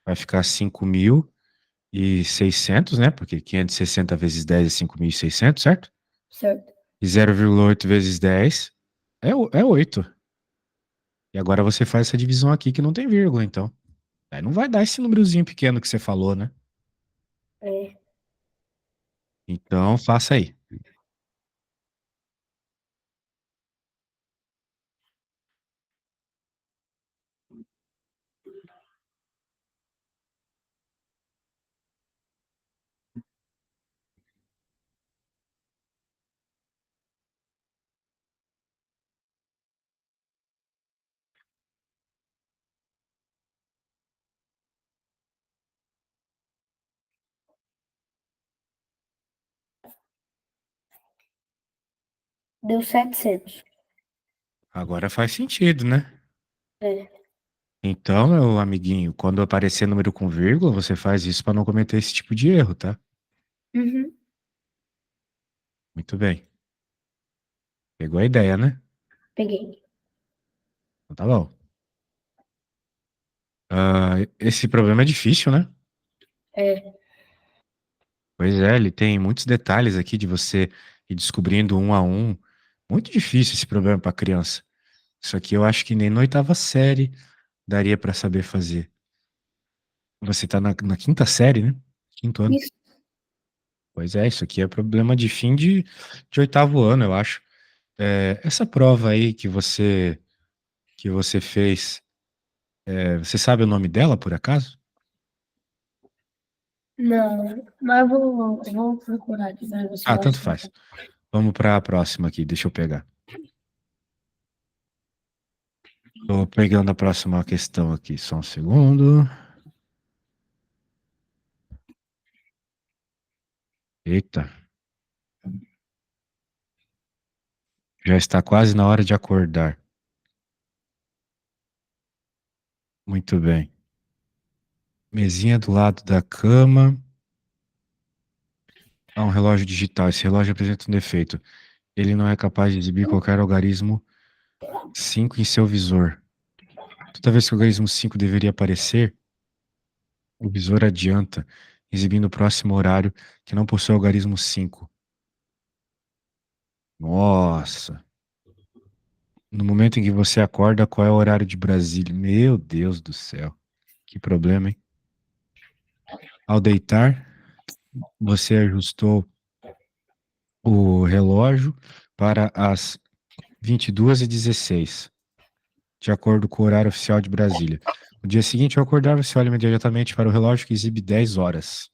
Vai ficar 5.600, né? Porque 560 vezes 10 é 5.600, certo? Certo. E 0,8 vezes 10 é 8. E agora você faz essa divisão aqui que não tem vírgula, então. Aí não vai dar esse númerozinho pequeno que você falou, né? É. Então, faça aí. Deu 700. Agora faz sentido, né? É. Então, meu amiguinho, quando aparecer número com vírgula, você faz isso para não cometer esse tipo de erro, tá? Uhum. Muito bem. Pegou a ideia, né? Peguei. Então tá bom. Esse problema é difícil, né? É. Pois é, ele tem muitos detalhes aqui de você ir descobrindo um a um. Muito difícil esse problema para criança. Isso aqui eu acho que nem na oitava série daria para saber fazer. Você tá na quinta série, né? Quinto ano. Isso. Pois é, isso aqui é problema de fim de oitavo ano, eu acho. Essa prova aí que você fez, você sabe o nome dela, por acaso? Não, mas eu vou procurar aqui para você Ah, eu tanto acho. faz. Vamos para a próxima aqui, deixa eu pegar. Tô pegando a próxima questão aqui, só um segundo. Eita, já está quase na hora de acordar. Muito bem. Mesinha do lado da cama. Há um relógio digital. Esse relógio apresenta um defeito. Ele não é capaz de exibir qualquer algarismo 5 em seu visor. Toda vez que o algarismo 5 deveria aparecer, o visor adianta, exibindo o próximo horário que não possui algarismo 5. Nossa. No momento em que você acorda, qual é o horário de Brasília? Meu Deus do céu. Que problema, hein? Ao deitar, você ajustou o relógio para as 22h16, de acordo com o horário oficial de Brasília. No dia seguinte, ao acordar, você olha imediatamente para o relógio que exibe 10 horas.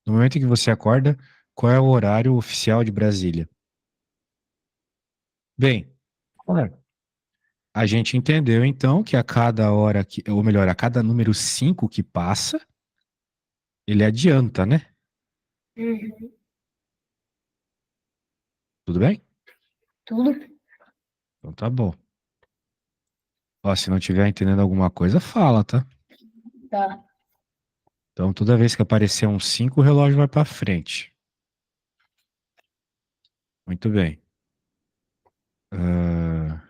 No momento em que você acorda, qual é o horário oficial de Brasília? Bem, a gente entendeu então que a cada hora que, ou melhor, a cada número 5 que passa, ele adianta, né? Uhum. Tudo bem? Tudo? Então tá bom. Ó, se não tiver entendendo alguma coisa, fala, tá? Tá. Então toda vez que aparecer um 5, o relógio vai para frente. Muito bem. Deixa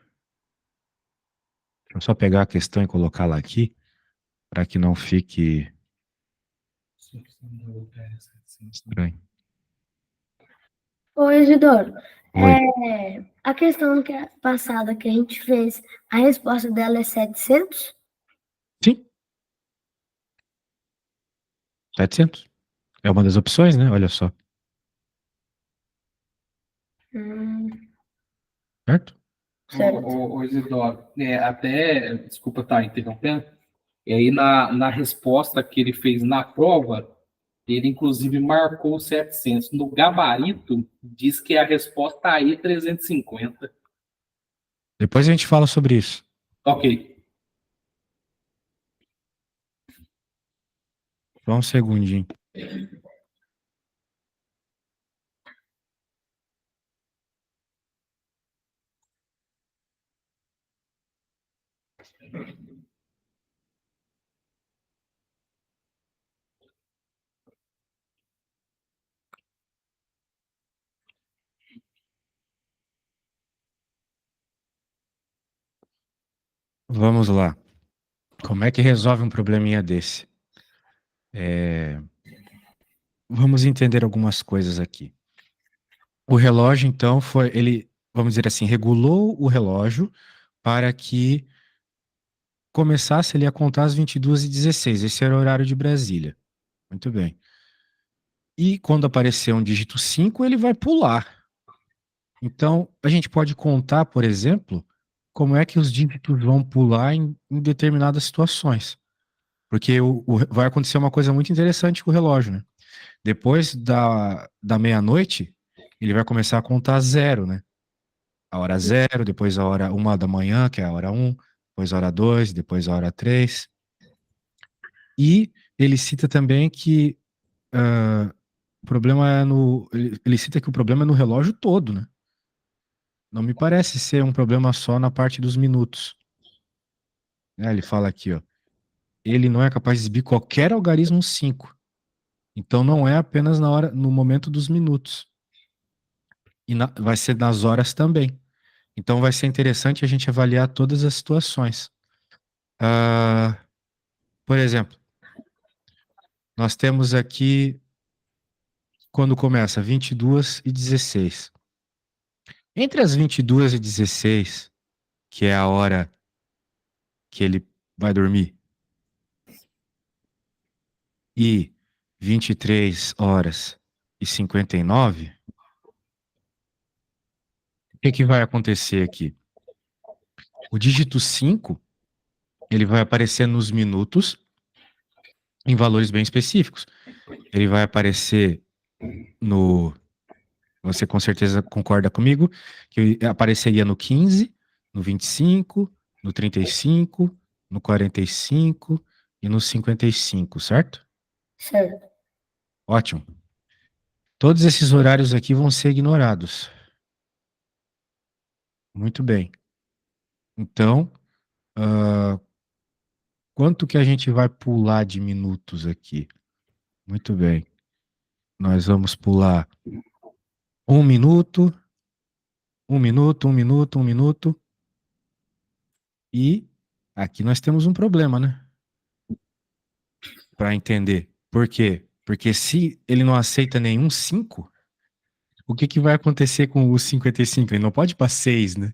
eu só pegar a questão e colocá-la aqui, para que não fique estranho. Ô, Isidoro, Oi. a questão passada que a gente fez, a resposta dela é 700? Sim, 700. É uma das opções, né? Olha só. Hum, Certo? certo. Ô, Isidoro, até, desculpa estar interrompendo, e aí na resposta que ele fez na prova, ele inclusive marcou 700. No gabarito, diz que a resposta aí é 350. Depois a gente fala sobre isso. Ok. Só um segundinho. Vamos lá. Como é que resolve um probleminha desse? Vamos entender algumas coisas aqui. O relógio, então, ele, vamos dizer assim, regulou o relógio para que começasse ele a contar às 22h16. Esse era o horário de Brasília. Muito bem. E quando aparecer um dígito 5, ele vai pular. Então, a gente pode contar, por exemplo, como é que os dígitos vão pular em determinadas situações. Porque vai acontecer uma coisa muito interessante com o relógio, né? Depois da meia-noite, ele vai começar a contar zero, né? A hora zero, depois a hora 1 da manhã, que é a hora 1, depois a hora 2, depois a hora 3. E ele cita também que o problema é no. Ele cita que o problema é no relógio todo, né? Não me parece ser um problema só na parte dos minutos. Né? Ele fala aqui, ó. Ele não é capaz de exibir qualquer algarismo 5. Então não é apenas no momento dos minutos. E vai ser nas horas também. Então vai ser interessante a gente avaliar todas as situações. Por exemplo, nós temos aqui, quando começa, 22h16. Entre as 22h16, que é a hora que ele vai dormir, e 23h59, o que vai acontecer aqui? O dígito 5, ele vai aparecer nos minutos em valores bem específicos. Ele vai aparecer no... Você com certeza concorda comigo que apareceria no 15, no 25, no 35, no 45 e no 55, certo? Certo. Ótimo. Todos esses horários aqui vão ser ignorados. Muito bem. Então, quanto que a gente vai pular de minutos aqui? Muito bem. Nós vamos pular 1 minuto, 1 minuto, 1 minuto, 1 minuto. E aqui nós temos um problema, né? Para entender. Por quê? Porque se ele não aceita nenhum 5, o que vai acontecer com o 55? Ele não pode ir para 6, né?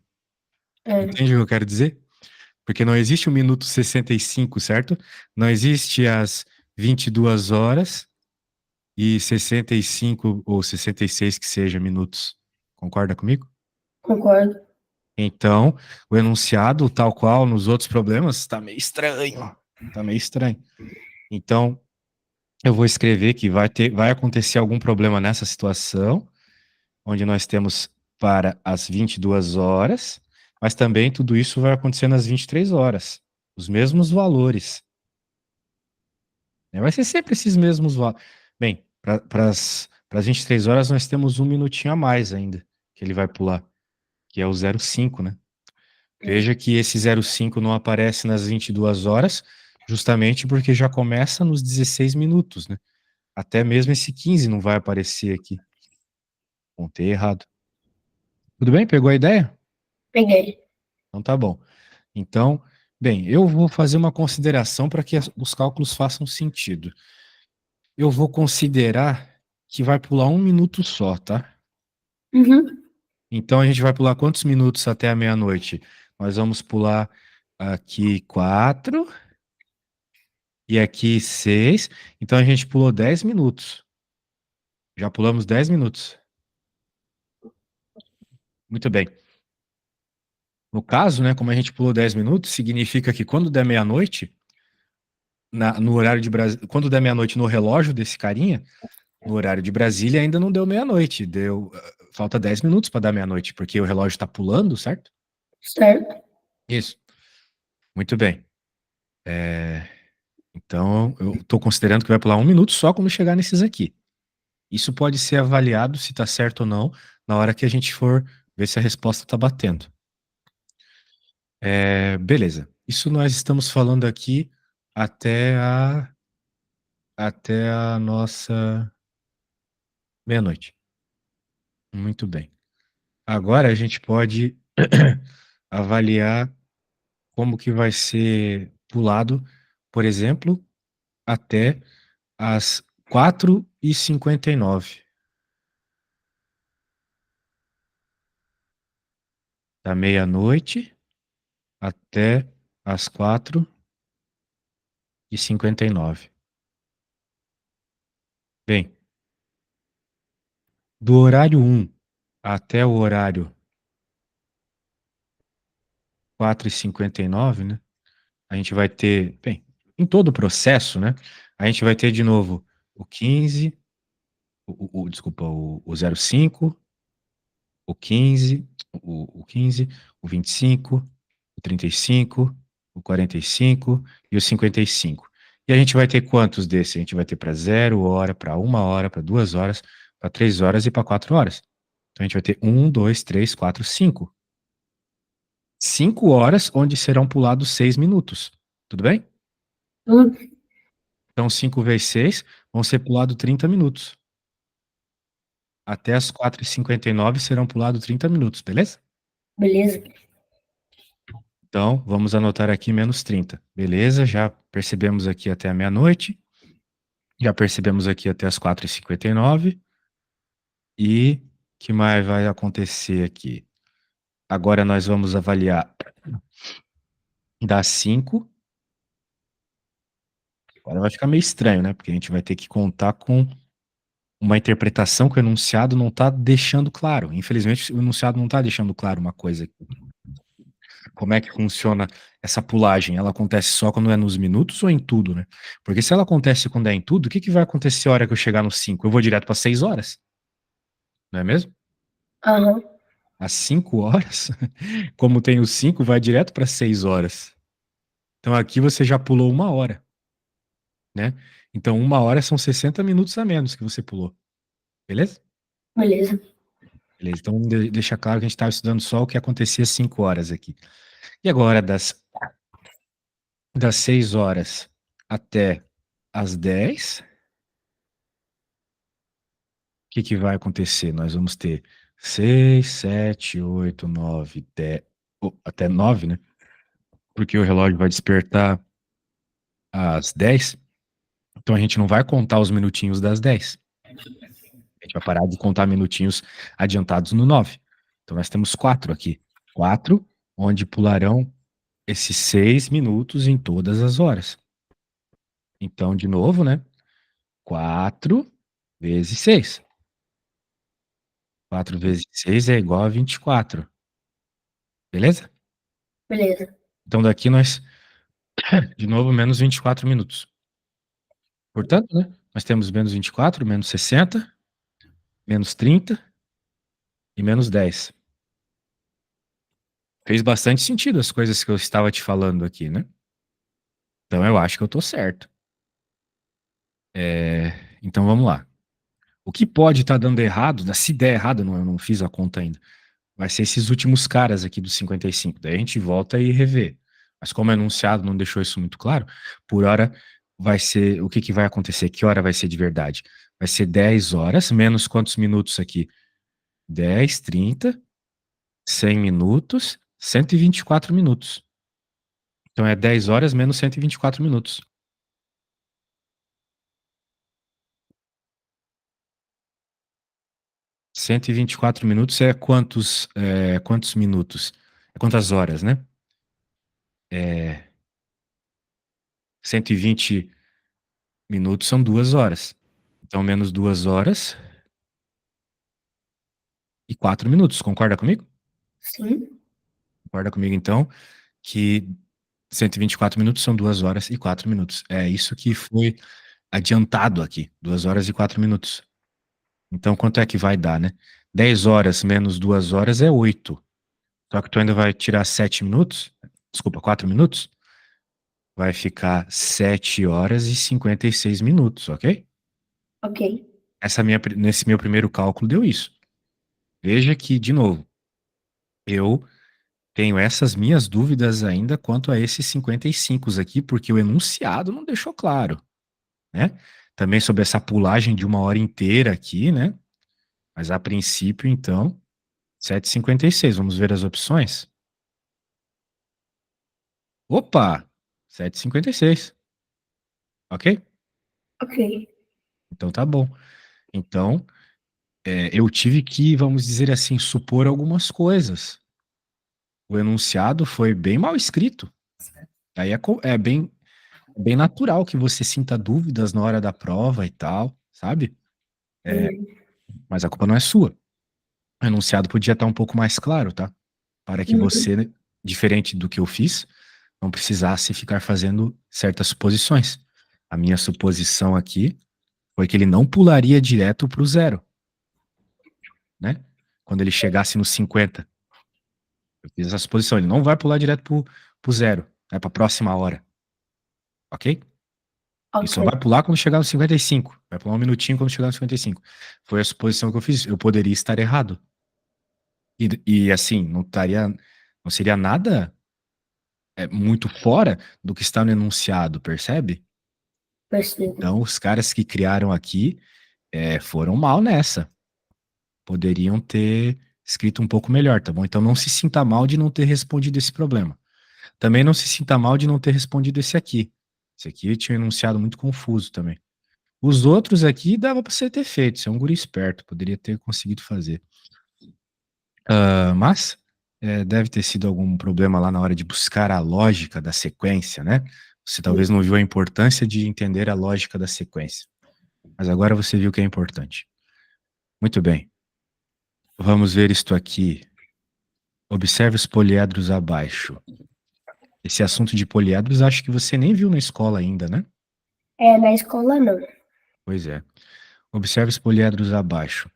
É, Entende o que eu quero dizer? Porque não existe o minuto 65, certo? Não existe as 22 horas e 65 ou 66 que seja minutos. Concorda comigo? concordo. Então, o enunciado, tal qual nos outros problemas, está meio estranho. Está meio estranho. Então, eu vou escrever que vai acontecer algum problema nessa situação, onde nós temos para as 22 horas, mas também tudo isso vai acontecer nas 23 horas. Os mesmos valores. Vai ser sempre esses mesmos valores. Bem, para as 23 horas nós temos 1 minutinho a mais ainda, que ele vai pular, que é o 05, né? Veja que esse 05 não aparece nas 22 horas, justamente porque já começa nos 16 minutos, né? Até mesmo esse 15 não vai aparecer aqui. Contei errado. Tudo bem? Pegou a ideia? Peguei. Então tá bom. Então, bem, eu vou fazer uma consideração para que os cálculos façam sentido. Eu vou considerar que vai pular 1 minuto só, tá? Uhum. Então a gente vai pular quantos minutos até a meia-noite? Nós vamos pular aqui 4 e aqui 6. Então a gente pulou 10 minutos. Já pulamos 10 minutos. Muito bem. No caso, né, como a gente pulou 10 minutos, significa que quando der meia-noite, no horário de Brasília, quando der meia-noite no relógio desse carinha, no horário de Brasília ainda não deu meia-noite. Falta 10 minutos para dar meia-noite, porque o relógio está pulando, certo? Certo. Isso. Muito bem. Então, eu estou considerando que vai pular 1 minuto só quando chegar nesses aqui. Isso pode ser avaliado se está certo ou não na hora que a gente for ver se a resposta está batendo. Beleza. Isso nós estamos falando aqui até a nossa meia-noite. Muito bem. Agora a gente pode avaliar como que vai ser pulado, por exemplo, até às 4h59. Da meia-noite até às 4h59. Bem, do horário 1 até o horário 4h59, né? A gente vai ter, bem, em todo o processo, né? A gente vai ter de novo o 15, desculpa, o 05, o 15, o 15, o 25, o 35, o 45 e o 55. E a gente vai ter quantos desses? A gente vai ter para 0 hora, para 1 hora, para 2 horas, para 3 horas e para 4 horas. Então a gente vai ter 1, 2, 3, 4, 5. 5 horas onde serão pulados 6 minutos. Tudo bem? Hum, Então 5 vezes 6 vão ser pulados 30 minutos. Até as 4h59 serão pulados 30 minutos, beleza? beleza. Então, vamos anotar aqui menos 30. Beleza, já percebemos aqui até a meia-noite. Já percebemos aqui até as 4h59. E o que mais vai acontecer aqui? Agora nós vamos avaliar das 5. Agora vai ficar meio estranho, né? Porque a gente vai ter que contar com uma interpretação que o enunciado não está deixando claro. Infelizmente, o enunciado não está deixando claro uma coisa aqui. Como é que funciona essa pulagem? Ela acontece só quando é nos minutos ou em tudo, né? Porque se ela acontece quando é em tudo, o que que vai acontecer a hora que eu chegar no 5? Eu vou direto para 6 horas, não é mesmo? Aham, Às 5 horas, como tem o 5, vai direto para 6 horas. Então aqui você já pulou 1 hora, né? Então 1 hora são 60 minutos a menos que você pulou, beleza? beleza. Beleza, então deixa claro que a gente estava estudando só o que acontecia às 5 horas aqui. E agora das 6 horas até às 10, o que que vai acontecer? Nós vamos ter 6, 7, 8, 9, 10, até 9, né? Porque o relógio vai despertar às 10. Então a gente não vai contar os minutinhos das 10. A gente vai parar de contar minutinhos adiantados no 9. Então nós temos 4 aqui. 4, onde pularão esses 6 minutos em todas as horas. Então, de novo, né? 4 vezes 6. 4 vezes 6 é igual a 24. Beleza? Beleza. Então daqui nós, de novo, menos 24 minutos. Portanto, né? Nós temos menos 24, menos 60, menos 30 e menos 10. Fez bastante sentido as coisas que eu estava te falando aqui, né? Então eu acho que eu tô certo. Então vamos lá. O que pode estar dando errado, se der errado, eu não fiz a conta ainda, vai ser esses últimos caras aqui dos 55. Daí a gente volta e revê. Mas como o enunciado não deixou isso muito claro, por hora vai ser, o que que vai acontecer? Que hora vai ser de verdade? Vai ser 10 horas, menos quantos minutos aqui? 10, 30, 100 minutos, 124 minutos. Então é 10 horas menos 124 minutos. 124 minutos é quantos minutos? É quantas horas, né? 120 minutos são 2 horas. Então, menos 2 horas e 4 minutos. Concorda comigo? Sim, Concorda comigo, então, que 124 minutos são 2 horas e 4 minutos. É isso que foi adiantado aqui. 2 horas e 4 minutos. Então, quanto é que vai dar, né? 10 horas menos 2 horas é 8. Só que tu ainda vai tirar 7 minutos. Desculpa, 4 minutos. Vai ficar 7 horas e 56 minutos, ok? ok. Nesse meu primeiro cálculo deu isso. Veja que, de novo, eu tenho essas minhas dúvidas ainda quanto a esses 55 aqui, porque o enunciado não deixou claro, né? Também sobre essa pulagem de 1 hora inteira aqui, né? Mas a princípio, então, 7h56. Vamos ver as opções? Opa! 7,56. Ok? Ok. Então tá bom. Então, eu tive que, vamos dizer assim, supor algumas coisas. O enunciado foi bem mal escrito. Aí é bem natural que você sinta dúvidas na hora da prova e tal, sabe? Hum, Mas a culpa não é sua. O enunciado podia estar um pouco mais claro, tá? Para que uhum. você, diferente do que eu fiz, não precisasse ficar fazendo certas suposições. A minha suposição aqui foi que ele não pularia direto para o zero, né? Quando ele chegasse no 50. Eu fiz essa suposição. Ele não vai pular direto pro zero, é para a próxima hora, ok? Ele Ok. só vai pular quando chegar no 55. Vai pular um minutinho quando chegar no 55. Foi a suposição que eu fiz. Eu poderia estar errado. E assim, não seria nada muito fora do que está no enunciado, percebe? Percebo. Então, os caras que criaram aqui foram mal nessa. Poderiam ter escrito um pouco melhor, tá bom? Então, não se sinta mal de não ter respondido esse problema. Também não se sinta mal de não ter respondido esse aqui. Esse aqui tinha um enunciado muito confuso também. Os outros aqui dava para você ter feito. Você é um guri esperto, poderia ter conseguido fazer. Mas deve ter sido algum problema lá na hora de buscar a lógica da sequência, né? Você talvez não viu a importância de entender a lógica da sequência. Mas agora você viu que é importante. Muito bem. Vamos ver isto aqui. Observe os poliedros abaixo. Esse assunto de poliedros acho que você nem viu na escola ainda, né? Na escola não. Pois é. Observe os poliedros abaixo.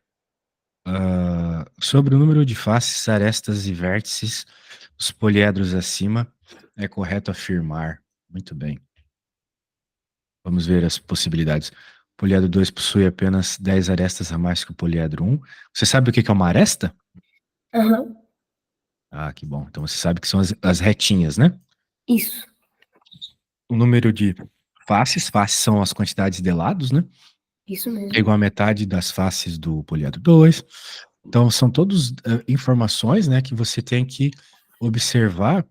Sobre o número de faces, arestas e vértices, os poliedros acima, é correto afirmar. Muito bem. Vamos ver as possibilidades. O poliedro 2 possui apenas 10 arestas a mais que o poliedro 1. Você sabe o que é uma aresta? Aham. Ah, que bom. Então você sabe que são as retinhas, né? Isso. O número de faces são as quantidades de lados, né? Isso É mesmo. igual a metade das faces do poliedro 2. Então, são todas informações, né, que você tem que observar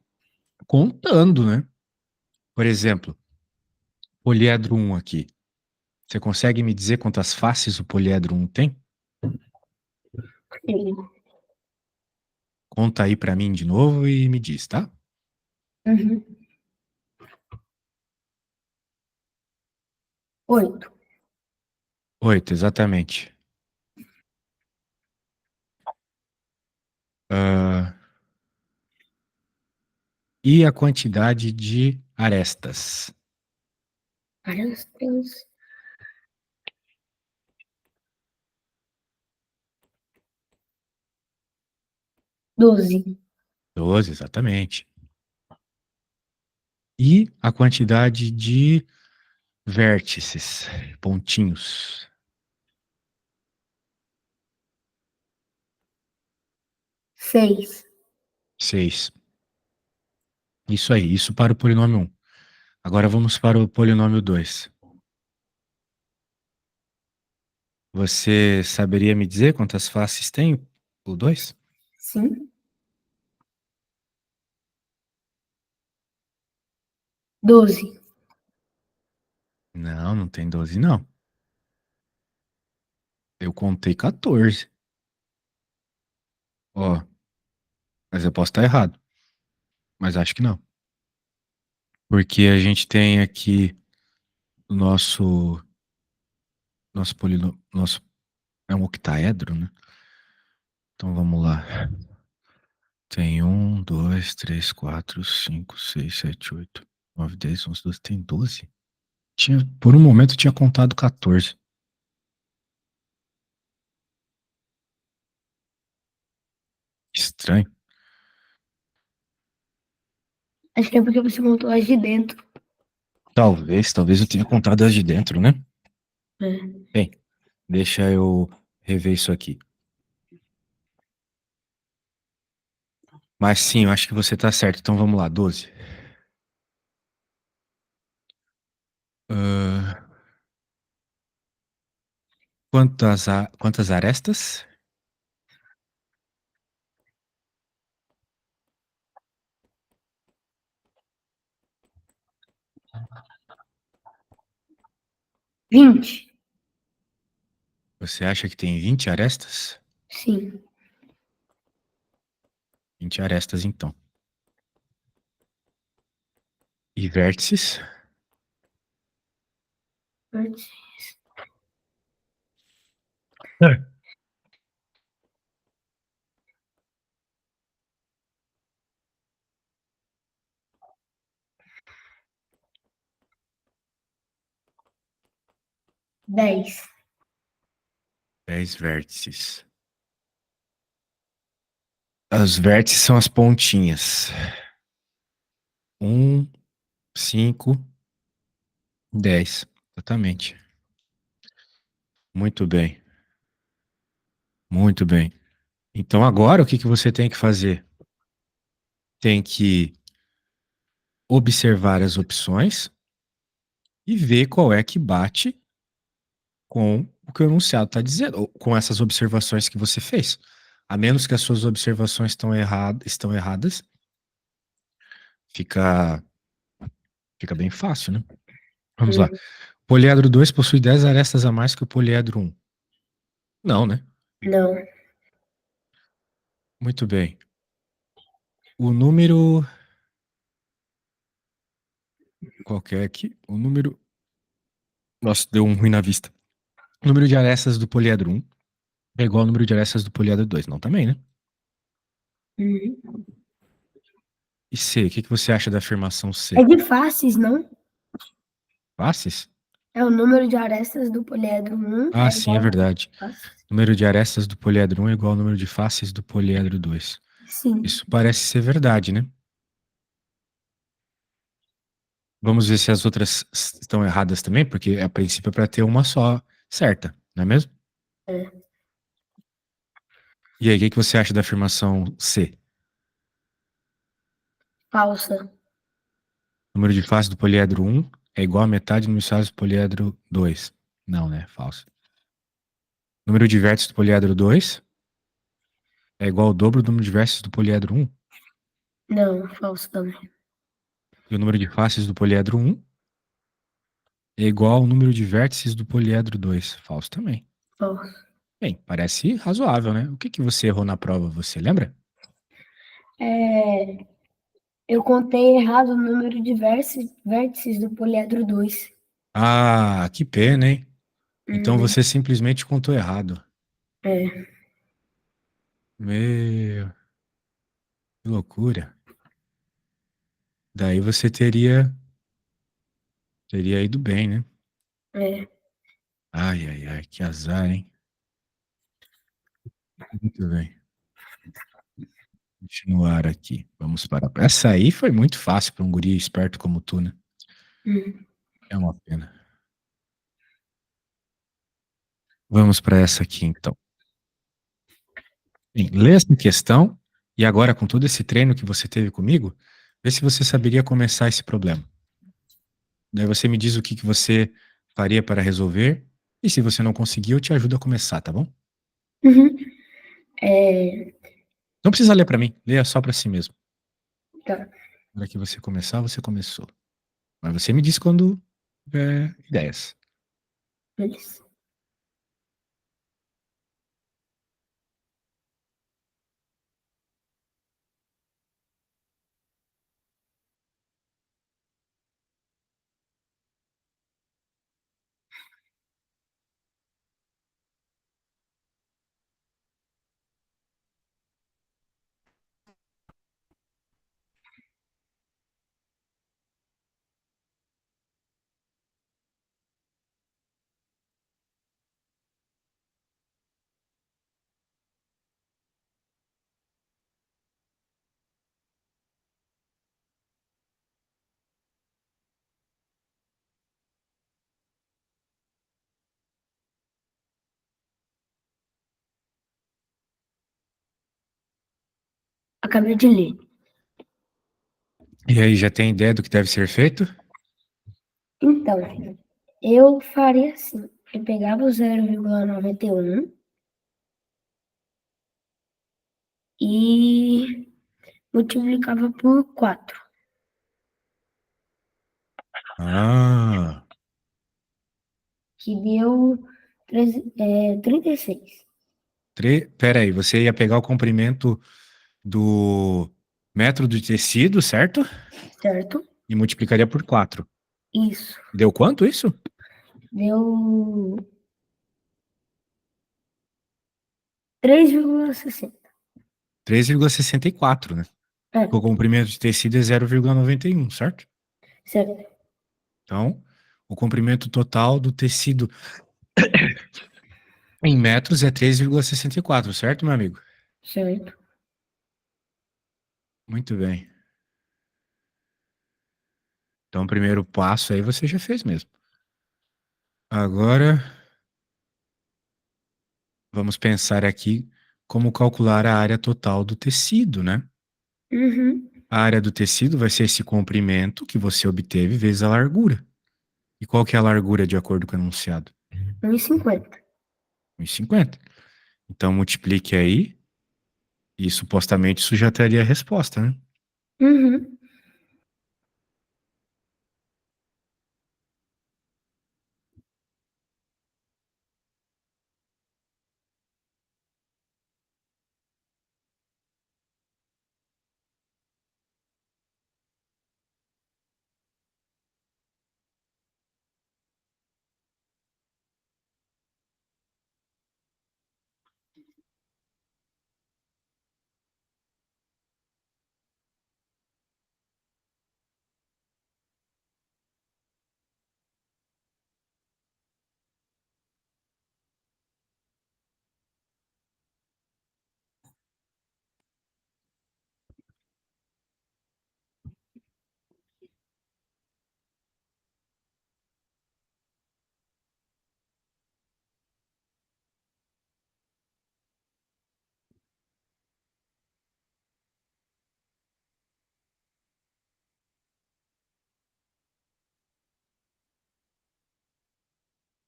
contando, né? Por exemplo, poliedro 1 aqui. Você consegue me dizer quantas faces o poliedro 1 tem? Sim. Conta aí pra mim de novo e me diz, tá? Uhum. 8. 8, exatamente. Ah, e a quantidade de arestas? Arestas. 12. 12, exatamente. E a quantidade de vértices, pontinhos? 6. 6. Isso aí, isso para o polinômio 1. Agora vamos para o polinômio 2. Você saberia me dizer quantas faces tem o 2? Sim. 12. Não, não tem 12, não. Eu contei 14. Ó, mas eu posso estar errado. Mas acho que não. Porque a gente tem aqui o nosso polinômio. É um octaedro, né? Então vamos lá. Tem 1, 2, 3, 4, 5, 6, 7, 8, 9, 10, 11, 12. Tem 12? Por um momento eu tinha contado 14. Estranho. Acho que é porque você montou as de dentro. Talvez eu tenha contado as de dentro, né? É. Bem, deixa eu rever isso aqui. Mas sim, eu acho que você tá certo. Então vamos lá, 12. Ah, quantas arestas? 20. Você acha que tem 20 arestas? Sim. 20 arestas, então. E vértices? É. 10. 10 vértices. Os vértices são as pontinhas. 1, 5, 10. Exatamente. Muito bem. Muito bem. Então agora o que que você tem que fazer? Tem que observar as opções e ver qual é que bate com o que o enunciado está dizendo, ou com essas observações que você fez. A menos que as suas observações estão erradas, fica, fica bem fácil, né? Vamos lá. Poliedro 2 possui 10 arestas a mais que o poliedro 1. Não, né? Não. Muito bem. O número. Qualquer aqui. O número. Nossa, deu um ruim na vista. O número de arestas do poliedro 1 é igual ao número de arestas do poliedro 2. Não também, né? Uhum. E C, o que que você acha da afirmação C? É de faces, não? Faces? É o número de arestas do poliedro 1 Ah, é sim, é igual verdade. a faces. O número de arestas do poliedro 1 é igual ao número de faces do poliedro 2. Sim. Isso parece ser verdade, né? Vamos ver se as outras estão erradas também, porque a princípio é para ter uma só certa, não é mesmo? É. E aí, o que que você acha da afirmação C? Falsa. O número de faces do poliedro 1 é igual a metade do número de faces do poliedro 2. Não, né? Falso. O número de vértices do poliedro 2 é igual ao dobro do número de vértices do poliedro 1. Não, falso também. E o número de faces do poliedro 1 é igual ao número de vértices do poliedro 2. Falso também. Falso. Bem, parece razoável, né? O que que você errou na prova, você lembra? É, eu contei errado o número de vértices do poliedro 2. Ah, que pena, hein? Então Uhum. você simplesmente contou errado. É, Meu, que loucura. Daí você teria ido bem, né? é. Ai, ai, ai, que azar, hein? Muito bem. Continuar aqui. Vamos para. Essa aí foi muito fácil para um guri esperto como tu, né? Uhum. É uma pena. Vamos para essa aqui, então. Bem, lê essa questão e agora, com todo esse treino que você teve comigo, vê se você saberia começar esse problema. Daí você me diz o que que você faria para resolver e se você não conseguir, eu te ajudo a começar, tá bom? Uhum. É, Não precisa ler para mim, leia só para si mesmo. tá. Para que você começar, você começou. Mas você me diz quando tiver ideias. Beleza. Acabei de ler. E aí, já tem ideia do que deve ser feito? Então, eu faria assim. Eu pegava o 0,91 e multiplicava por 4. Ah, que deu 36, Pera aí, você ia pegar o comprimento do metro de tecido, certo? certo? E multiplicaria por 4. Isso. Deu quanto isso? Deu 3,60. 3,64, né? É, O comprimento de tecido é 0,91, certo? certo, Então, o comprimento total do tecido em metros é 3,64, certo, meu amigo? certo. Muito bem. Então, o primeiro passo aí você já fez mesmo. Agora, vamos pensar aqui como calcular a área total do tecido, né? Uhum. A área do tecido vai ser esse comprimento que você obteve vezes a largura. E qual que é a largura de acordo com o enunciado? 1,50. 1,50. Então, multiplique aí e supostamente isso já teria a resposta, né? Uhum.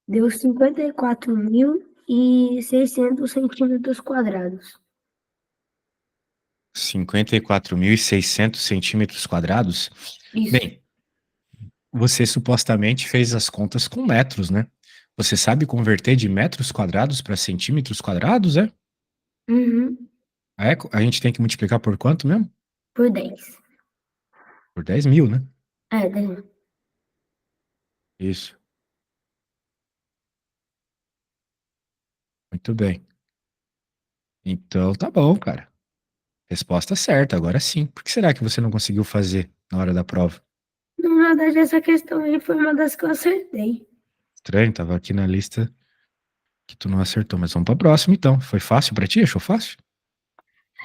Deu 54.600 centímetros quadrados. 54.600 centímetros quadrados. Isso. Bem, você supostamente fez as contas com metros, né? Você sabe converter de metros quadrados para centímetros quadrados, é? Uhum. É, a gente tem que multiplicar por quanto mesmo? Por 10. Por 10.000, né? É, 10. Isso. Muito bem. Então, tá bom, cara. Resposta certa, agora sim. Por que será que você não conseguiu fazer na hora da prova? Na verdade, essa questão aí foi uma das que eu acertei. Estranho, tava aqui na lista que tu não acertou, mas vamos pra próxima então. Foi fácil pra ti? Achou fácil?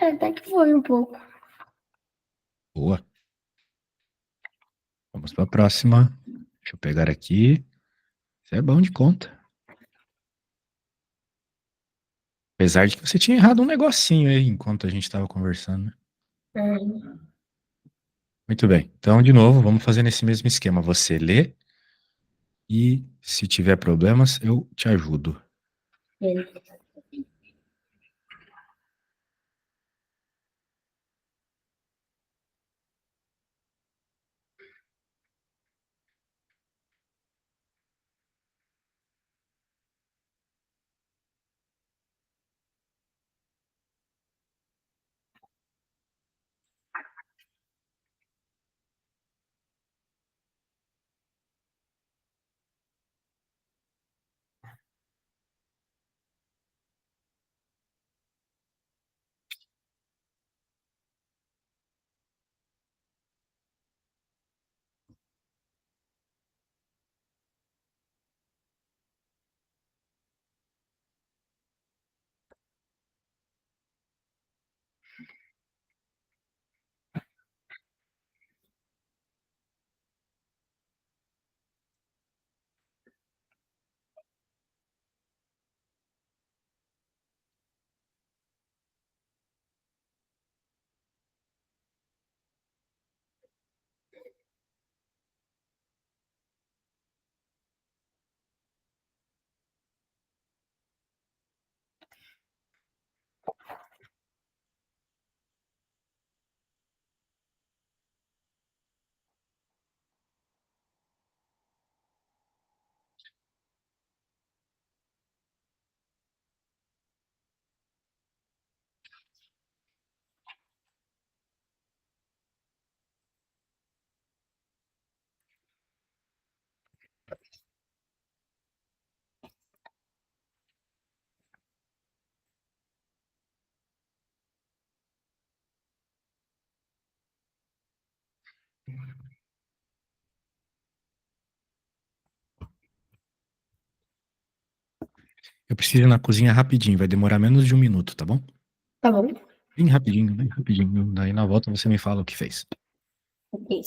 É, até que foi um pouco. Boa. Vamos pra próxima. Deixa eu pegar aqui. Você é bom de conta. Apesar de que você tinha errado um negocinho aí enquanto a gente estava conversando, né? É, Muito bem. Então, de novo, vamos fazer nesse mesmo esquema. Você lê e, se tiver problemas, eu te ajudo. é. Eu preciso ir na cozinha rapidinho, vai demorar menos de 1 minuto, tá bom? Tá bom? Bem rapidinho, bem rapidinho. Daí na volta você me fala o que fez. Ok.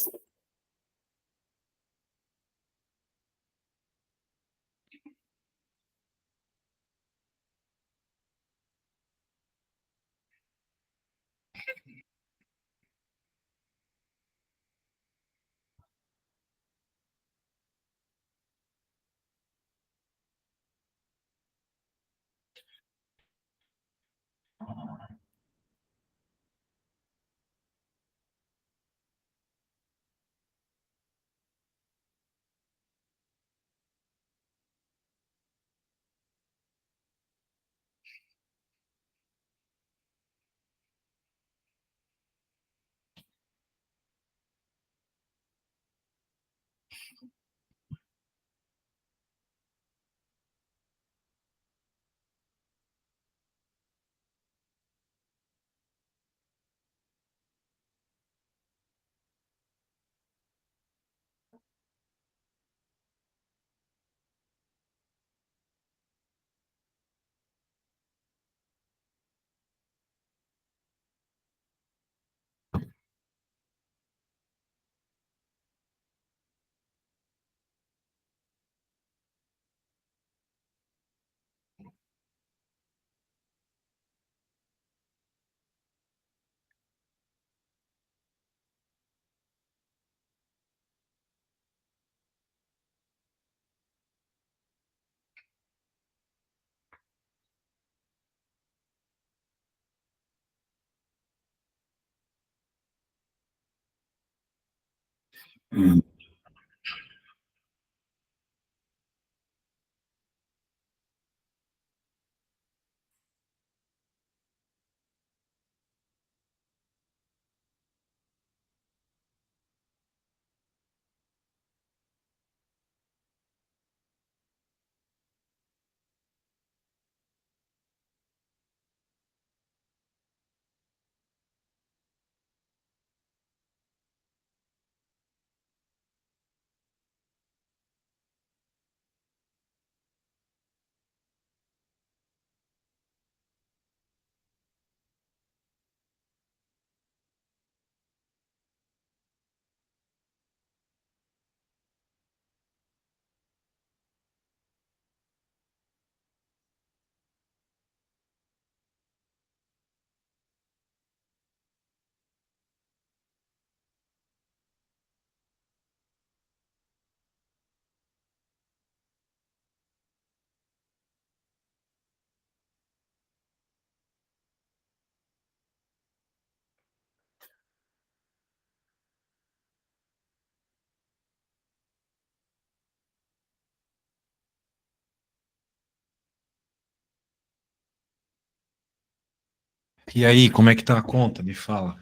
E aí, como é que tá a conta? Me fala.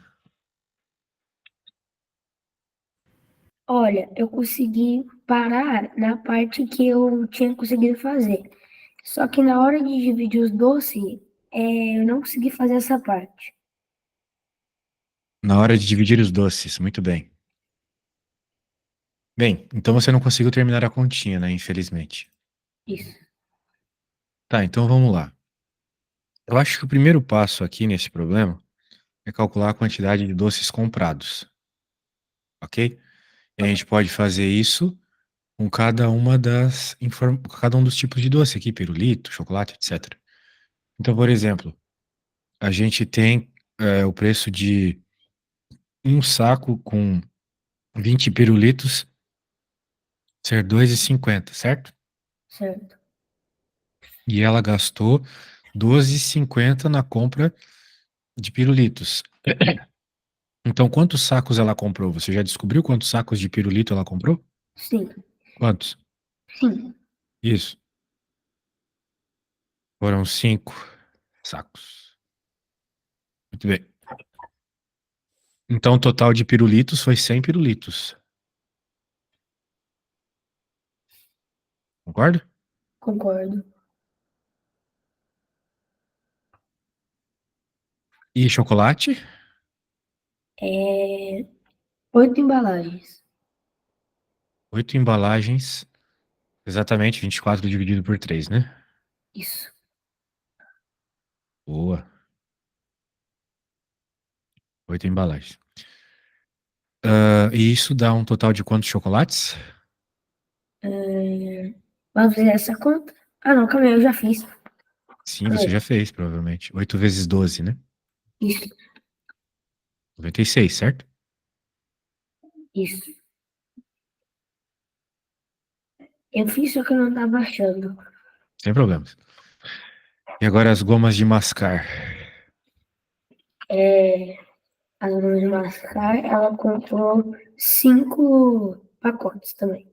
Olha, eu consegui parar na parte que eu tinha conseguido fazer. Só que na hora de dividir os doces, eu não consegui fazer essa parte. Na hora de dividir os doces, muito bem. Bem, então você não conseguiu terminar a continha, né? Infelizmente. Isso. Tá, então vamos lá. Eu acho que o primeiro passo aqui nesse problema é calcular a quantidade de doces comprados, ok? E a gente pode fazer isso com com cada um dos tipos de doce aqui, pirulito, chocolate, etc. Então, por exemplo, a gente tem o preço de um saco com 20 pirulitos ser 2,50, certo? Certo. E ela gastou 12,50 na compra de pirulitos. Então, quantos sacos ela comprou? Você já descobriu quantos sacos de pirulito ela comprou? Sim. Quantos? Sim. Isso. Foram 5 sacos. Muito bem. Então, o total de pirulitos foi 100 pirulitos. Concorda? Concordo. E chocolate? 8 embalagens. 8 embalagens, exatamente 24 dividido por 3, né? Isso. Boa. 8 embalagens. E isso dá um total de quantos chocolates? Vamos fazer essa conta? Ah, não, calma aí, eu já fiz. Sim, Calma você aí. já fez, provavelmente. 8 vezes 12, né? Isso, 96, certo? isso. Eu fiz, só que eu não tava achando. Sem problemas. E agora as gomas de mascar. A dona de mascar, ela comprou 5 pacotes também.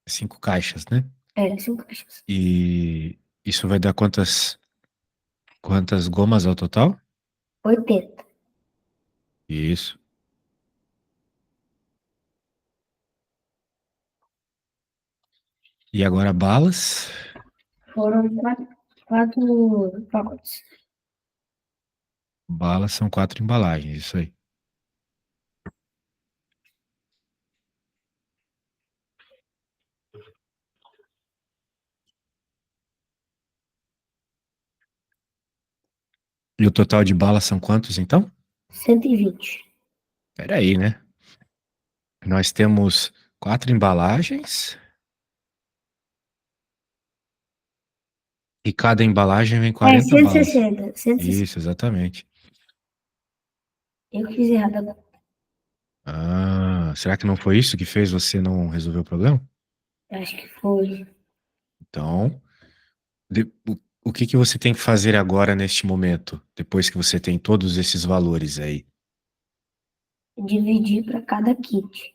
5 caixas, né? 5 caixas. E isso vai dar quantas gomas ao total? 80. Isso. E agora balas. Foram 4 pacotes. Balas são 4 embalagens, isso aí. E o total de balas são quantos, então? 120. Peraí, né? Nós temos 4 embalagens. E cada embalagem vem 40 balas. 160. 160. Isso, exatamente. Eu fiz errado agora. Ah, será que não foi isso que fez você não resolver o problema? Acho que foi Então, o que que você tem que fazer agora neste momento, depois que você tem todos esses valores aí? dividir para cada kit.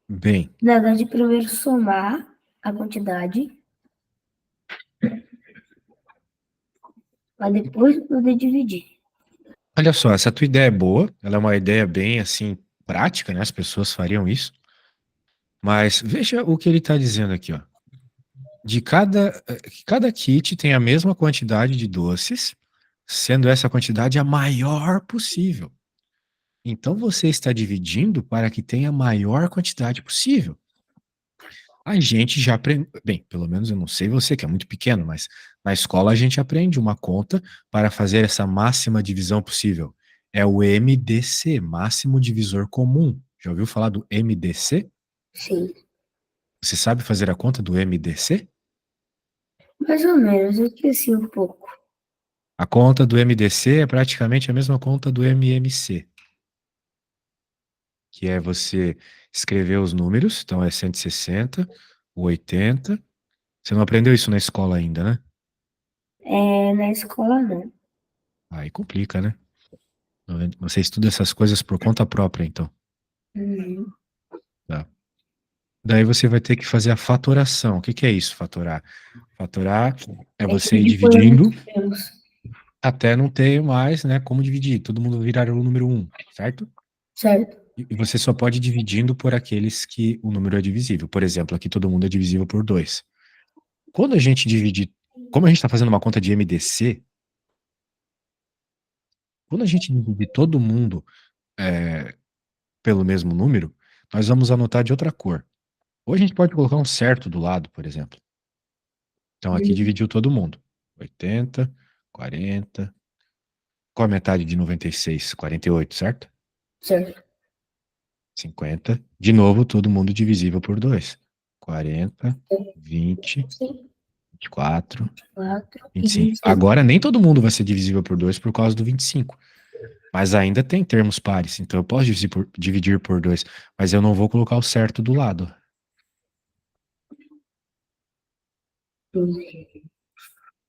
Bem, Na verdade, primeiro somar a quantidade, para depois poder dividir. olha só, essa tua ideia é boa, ela é uma ideia bem assim prática, né? As pessoas fariam isso. Mas veja o que ele está dizendo aqui, ó. Cada kit tem a mesma quantidade de doces, sendo essa quantidade a maior possível. Então você está dividindo para que tenha a maior quantidade possível. A gente já aprende, bem, pelo menos eu não sei você que é muito pequeno, mas na escola a gente aprende uma conta para fazer essa máxima divisão possível. É o MDC, máximo divisor comum. Já ouviu falar do MDC? Sim. Você sabe fazer a conta do MDC? Mais ou menos, eu esqueci um pouco. A conta do MDC é praticamente a mesma conta do MMC, que é você escrever os números, então é 160, 80. Você não aprendeu isso na escola ainda, né? Na escola, não. Aí complica, né? Você estuda essas coisas por conta própria, então. Uhum. Tá. Daí você vai ter que fazer a fatoração. O que que é isso, fatorar? Fatorar é É você ir dividir por dividindo números. até não ter mais, né, como dividir. Todo mundo virar o número 1, certo? Certo. E você só pode ir dividindo por aqueles que o número é divisível. Por exemplo, aqui todo mundo é divisível por 2. Quando a gente divide, como a gente está fazendo uma conta de MDC, quando a gente divide todo mundo é, pelo mesmo número, nós vamos anotar de outra cor. Ou a gente pode colocar um certo do lado, por exemplo. Então aqui Uhum. dividiu todo mundo. 80, 40. Qual a metade de 96? 48, certo? Certo. 50. De novo, todo mundo divisível por 2. 40, 20, Sim. 24, 4 e 25. 25. Agora nem todo mundo vai ser divisível por 2 por causa do 25. Mas ainda tem termos pares, então eu posso dividir por 2, mas eu não vou colocar o certo do lado.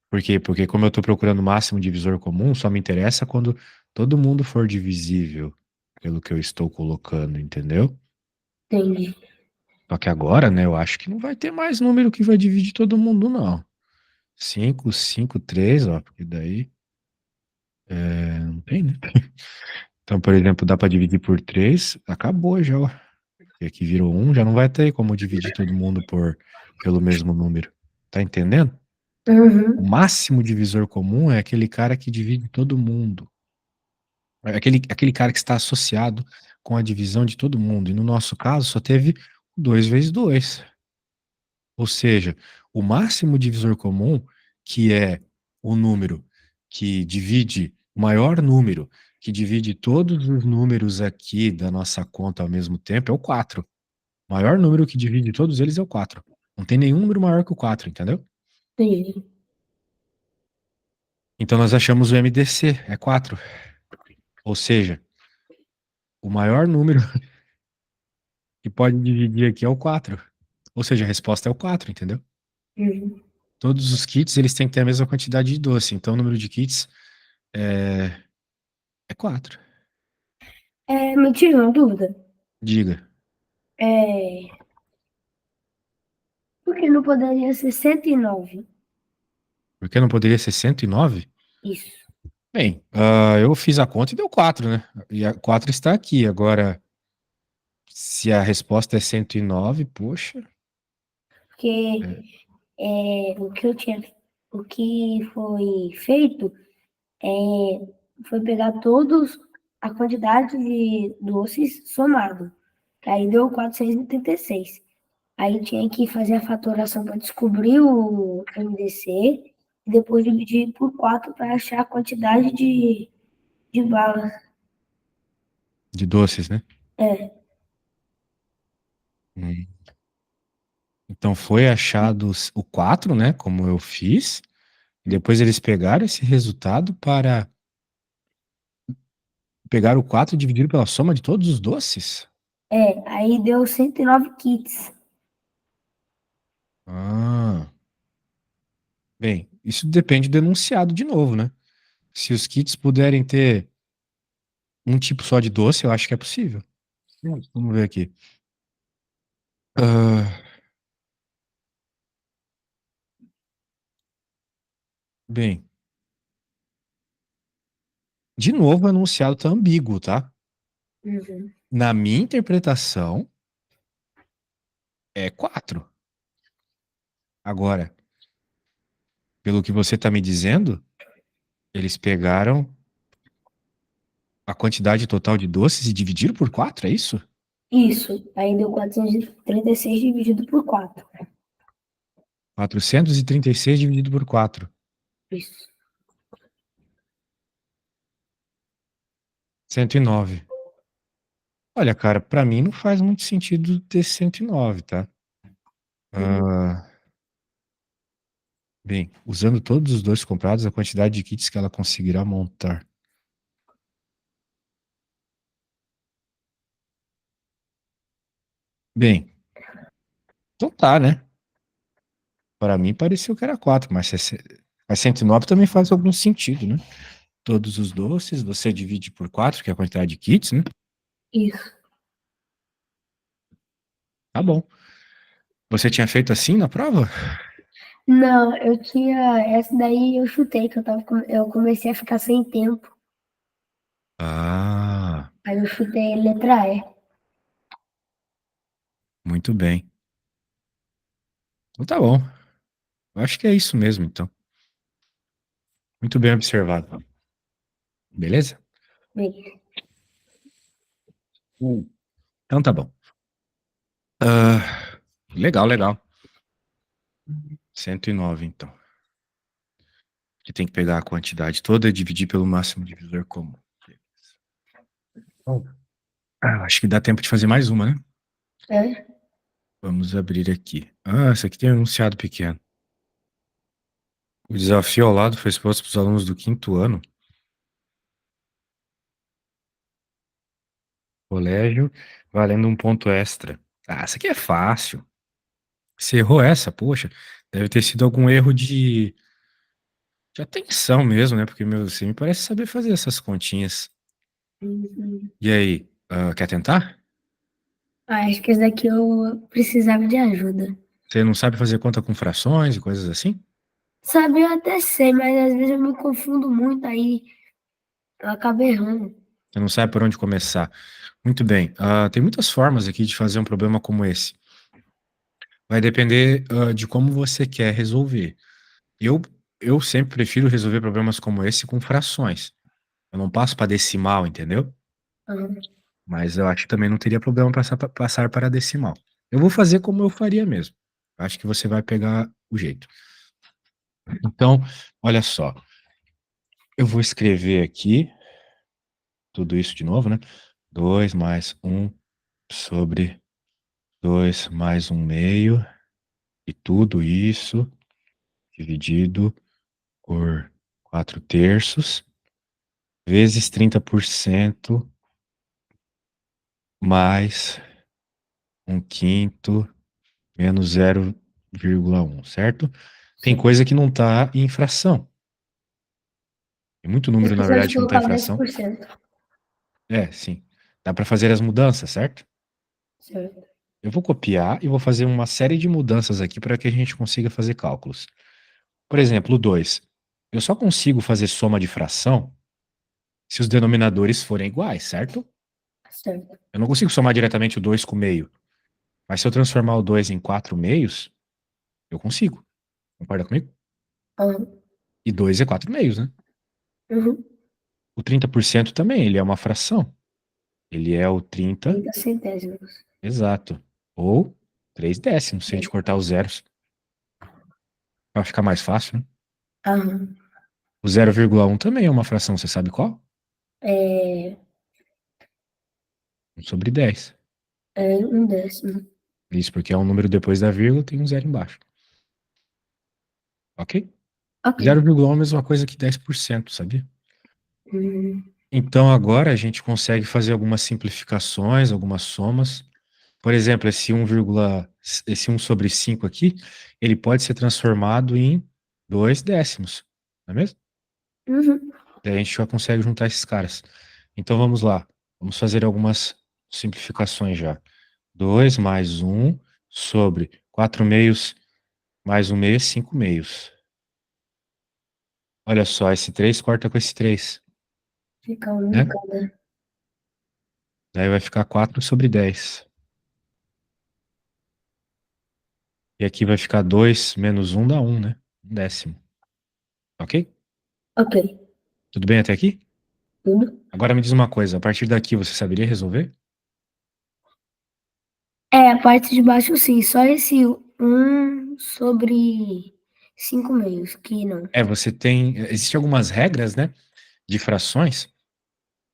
Por quê? Porque como eu estou procurando o máximo divisor comum, só me interessa quando todo mundo for divisível pelo que eu estou colocando, entendeu? Entendi. Só que agora, né, eu acho que não vai ter mais número que vai dividir todo mundo, não. 5, 5, 3, ó, porque daí não tem, né? Então, por exemplo, dá para dividir por 3, acabou já, ó. E aqui virou 1, já não vai ter como dividir todo mundo pelo mesmo número. Tá entendendo? O Uhum. máximo divisor comum é aquele cara que divide todo mundo. É aquele cara que está associado com a divisão de todo mundo. E no nosso caso, só teve 2 vezes 2. Ou seja, o máximo divisor comum, que é o número que divide, o maior número que divide todos os números aqui da nossa conta ao mesmo tempo, é o 4. O maior número que divide todos eles é o 4. Não tem nenhum número maior que o 4, entendeu? Entendi. Então nós achamos o MDC, é 4. Ou seja, o maior número que pode dividir aqui é o 4. Ou seja, a resposta é o 4, entendeu? Uhum. Todos os kits, eles têm que ter a mesma quantidade de doce. Então o número de kits é 4. Me tira uma dúvida. Diga. É, por que não poderia ser 109? Por que não poderia ser 109? Isso. Bem, eu fiz a conta e deu 4, né? E a 4 está aqui. Agora, se a resposta é 109, poxa. Porque É, o que foi feito foi pegar todos a quantidade de doces somado. Aí deu 486. Aí tinha que fazer a fatoração para descobrir o MDC e depois dividir por 4 para achar a quantidade de balas. de doces, né? É, Hum. Então foi achado o 4, né? Como eu fiz. Depois eles pegaram esse resultado para pegar o 4 e dividir pela soma de todos os doces? aí deu 109 kits. Ah, bem, isso depende do enunciado de novo, né? Se os kits puderem ter um tipo só de doce, eu acho que é possível. Vamos ver aqui. Ah, bem, de novo o enunciado tá ambíguo, tá? Uhum. Na minha interpretação, é 4. Agora, pelo que você tá me dizendo, eles pegaram a quantidade total de doces e dividiram por 4, é isso? Isso. Aí deu 436 dividido por 4. 436 dividido por 4. Isso. 109. Olha, cara, pra mim não faz muito sentido ter 109, tá? Uhum. Ah, bem, usando todos os dois comprados, a quantidade de kits que ela conseguirá montar. Bem, então tá, né? Para mim pareceu que era 4, mas 109 também faz algum sentido, né? Todos os doces, você divide por 4, que é a quantidade de kits, né? Isso. Tá bom. Você tinha feito assim na prova? Não, eu tinha. Essa daí eu chutei, que eu comecei a ficar sem tempo. Ah, Aí eu chutei letra E. muito bem. Então tá bom. Eu acho que é isso mesmo, então. Muito bem observado. Beleza? Bem, Então tá bom. Ah, legal, legal. 109, então. Que tem que pegar a quantidade toda e dividir pelo máximo divisor comum. Bom, acho que dá tempo de fazer mais uma, né? é, Vamos abrir aqui. Ah, essa aqui tem um enunciado pequeno. O desafio ao lado foi exposto para os alunos do quinto ano. Colégio, valendo um ponto extra. Ah, essa aqui é fácil. Você errou essa, poxa. Deve ter sido algum erro de atenção mesmo, né? Porque, meu, você me parece saber fazer essas continhas. uhum. E aí, quer tentar? Acho que esse daqui eu precisava de ajuda. Você não sabe fazer conta com frações e coisas assim? Sabe, eu até sei, mas às vezes eu me confundo muito, aí eu acabo errando. Você não sabe por onde começar. Muito bem. Tem muitas formas aqui de fazer um problema como esse. Vai depender, de como você quer resolver. Eu, eu sempre prefiro resolver problemas como esse com frações. Eu não passo para decimal, entendeu? Aham. Mas eu acho que também não teria problema passar para decimal. Eu vou fazer como eu faria mesmo. Acho que você vai pegar o jeito. Então, olha só. Eu vou escrever aqui tudo isso de novo, né? 2 mais 1 sobre 2 mais 1 meio. E tudo isso dividido por 4 terços vezes 30% mais 1/5 menos 0,1, certo? Tem Certo. coisa que não está em fração. Tem muito É número, na esqueceu de verdade, que não está em colocar dez fração. por cento. É, sim. Dá para fazer as mudanças, certo? Certo. Eu vou copiar e vou fazer uma série de mudanças aqui para que a gente consiga fazer cálculos. Por exemplo, o 2. Eu só consigo fazer soma de fração se os denominadores forem iguais, certo? Certo. Eu não consigo somar diretamente o 2 com o meio. Mas se eu transformar o 2 em 4 meios, eu consigo. Concorda comigo? Aham. E 2 é 4 meios, né? Uhum. O 30% também, ele é uma fração. Ele é o 30, 30 centésimos. exato. Ou 3 décimos, se a gente cortar os zeros. Vai ficar mais fácil, né? Aham. O 0,1 também é uma fração, você sabe qual? É, 1 sobre 10. é um décimo. Isso porque é um número depois da vírgula, tem um zero embaixo. Ok? Ok. 0,1 é a mesma coisa que 10%, sabia? Uhum. Então agora a gente consegue fazer algumas simplificações, algumas somas. Por exemplo, esse 1 sobre 5 aqui, ele pode ser transformado em 2 décimos, não é mesmo? Uhum. Daí a gente já consegue juntar esses caras. Então vamos lá. Vamos fazer algumas simplificações já. 2 mais 1 sobre 4 meios mais 1 meio é 5 meios. Olha só, esse 3 corta com esse 3, Fica um em né? cada. Daí vai ficar 4 sobre 10. E aqui vai ficar 2 menos 1 dá 1, né? 1 décimo. Ok? Ok. Tudo bem até aqui? Tudo. Agora me diz uma coisa, a partir daqui você saberia resolver? É, a parte de baixo sim, só esse um sobre 5 meios, que não. Você tem. Existem algumas regras, né, de frações.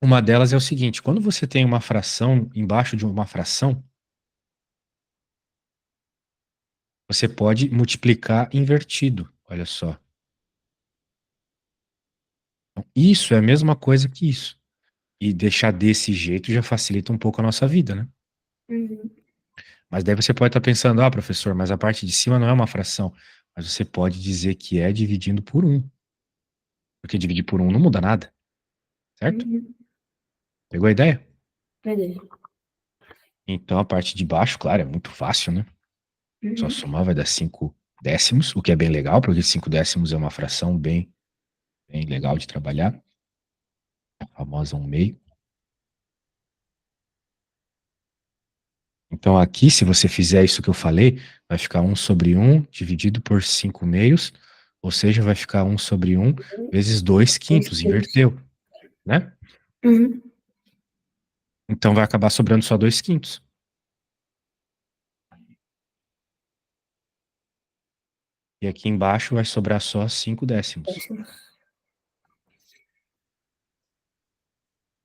Uma delas é o seguinte: quando você tem uma fração embaixo de uma fração, você pode multiplicar invertido. Olha só. Então, isso é a mesma coisa que isso. E deixar desse jeito já facilita um pouco a nossa vida, né? Uhum. Mas daí você pode estar pensando, ah, professor, mas a parte de cima não é uma fração. Mas você pode dizer que é dividindo por um. Porque dividir por um não muda nada, certo? Uhum. Pegou a ideia? Peguei. Então a parte de baixo, claro, é muito fácil, né? Só Uhum. somar vai dar 5 décimos, o que é bem legal, porque 5 décimos é uma fração bem legal de trabalhar. A famosa 1 meio. Então aqui, se você fizer isso que eu falei, vai ficar 1 sobre 1 dividido por 5 meios, ou seja, vai ficar 1 sobre 1 vezes 2 Dois quintos, quilos. inverteu, né? Uhum. Então vai acabar sobrando só 2 quintos. E aqui embaixo vai sobrar só 5 décimos. Décimo.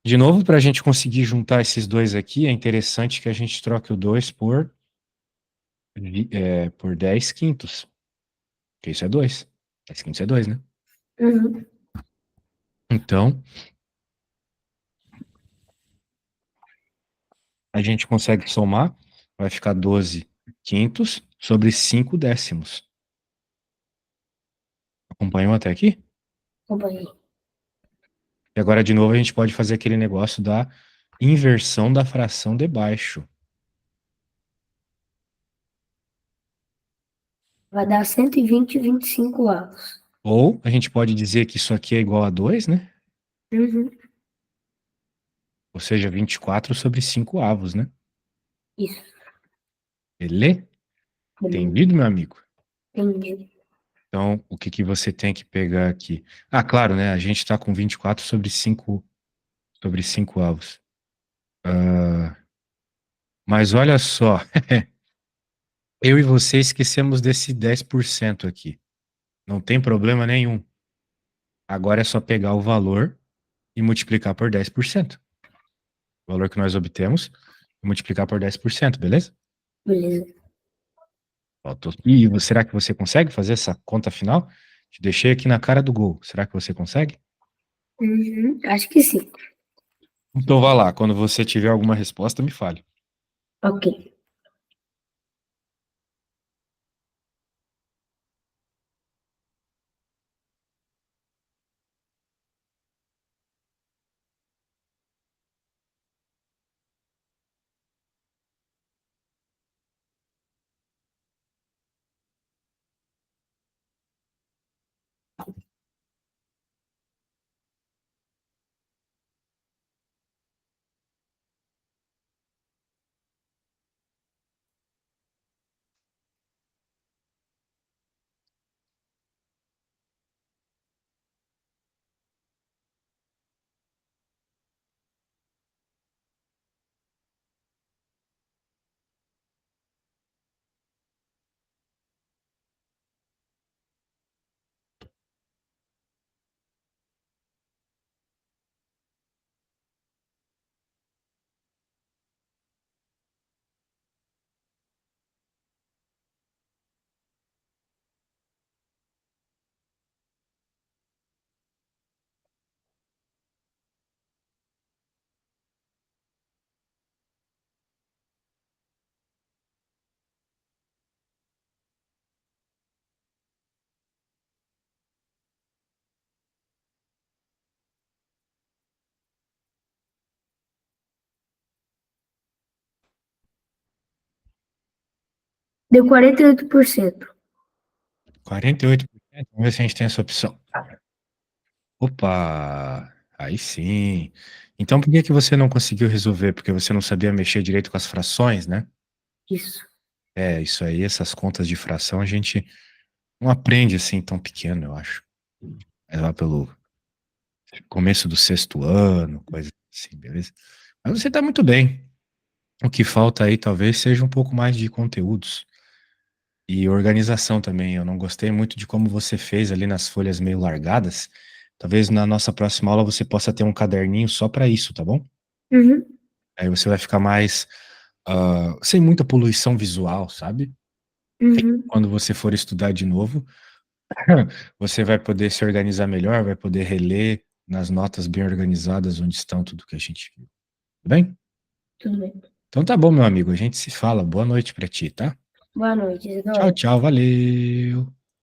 De novo, para a gente conseguir juntar esses dois aqui, é interessante que a gente troque o 2 por 10 quintos. Que isso é 2. 10 quintos é 2, né? Uhum. Então, a gente consegue somar, vai ficar 12 quintos sobre 5 décimos. Acompanhou até aqui? Acompanhei. E agora, de novo, a gente pode fazer aquele negócio da inversão da fração de baixo. Vai dar 120,25 avos. Ou a gente pode dizer que isso aqui é igual a 2, né? Uhum. Ou seja, 24 sobre 5 avos, né? Isso. Beleza? Beleza. Entendido, meu amigo? Entendi. Então, o que que você tem que pegar aqui? Ah, claro, né? A gente está com 24 sobre 5 avos. Mas olha só, eu e você esquecemos desse 10% aqui. Não tem problema nenhum. Agora é só pegar o valor e multiplicar por 10%. O valor que nós obtemos e multiplicar por 10%, beleza? Beleza. Faltou. E será que você consegue fazer essa conta final? Te deixei aqui na cara do gol. Será que você consegue? Uhum, acho que sim. Então vá lá. Quando você tiver alguma resposta, me fale. Ok. Deu 48%. 48%. Vamos ver se a gente tem essa opção. Opa! Aí sim. Então por que que você não conseguiu resolver? Porque você não sabia mexer direito com as frações, né? Isso. É, isso aí, essas contas de fração a gente não aprende assim tão pequeno, eu acho. É lá pelo começo do sexto ano, coisa assim, beleza? Mas você tá muito bem. O que falta aí talvez seja um pouco mais de conteúdos e organização também. Eu não gostei muito de como você fez ali nas folhas meio largadas. Talvez na nossa próxima aula você possa ter um caderninho só para isso, tá bom? Uhum, Aí você vai ficar mais sem muita poluição visual, sabe? uhum. Quando você for estudar de novo, você vai poder se organizar melhor, vai poder reler nas notas bem organizadas onde estão tudo que a gente viu. Tudo bem? Tudo bem. Então tá bom, meu amigo. A gente se fala. Boa noite pra ti, tá? Boa noite, Tchau, Isidoro. tchau. Valeu.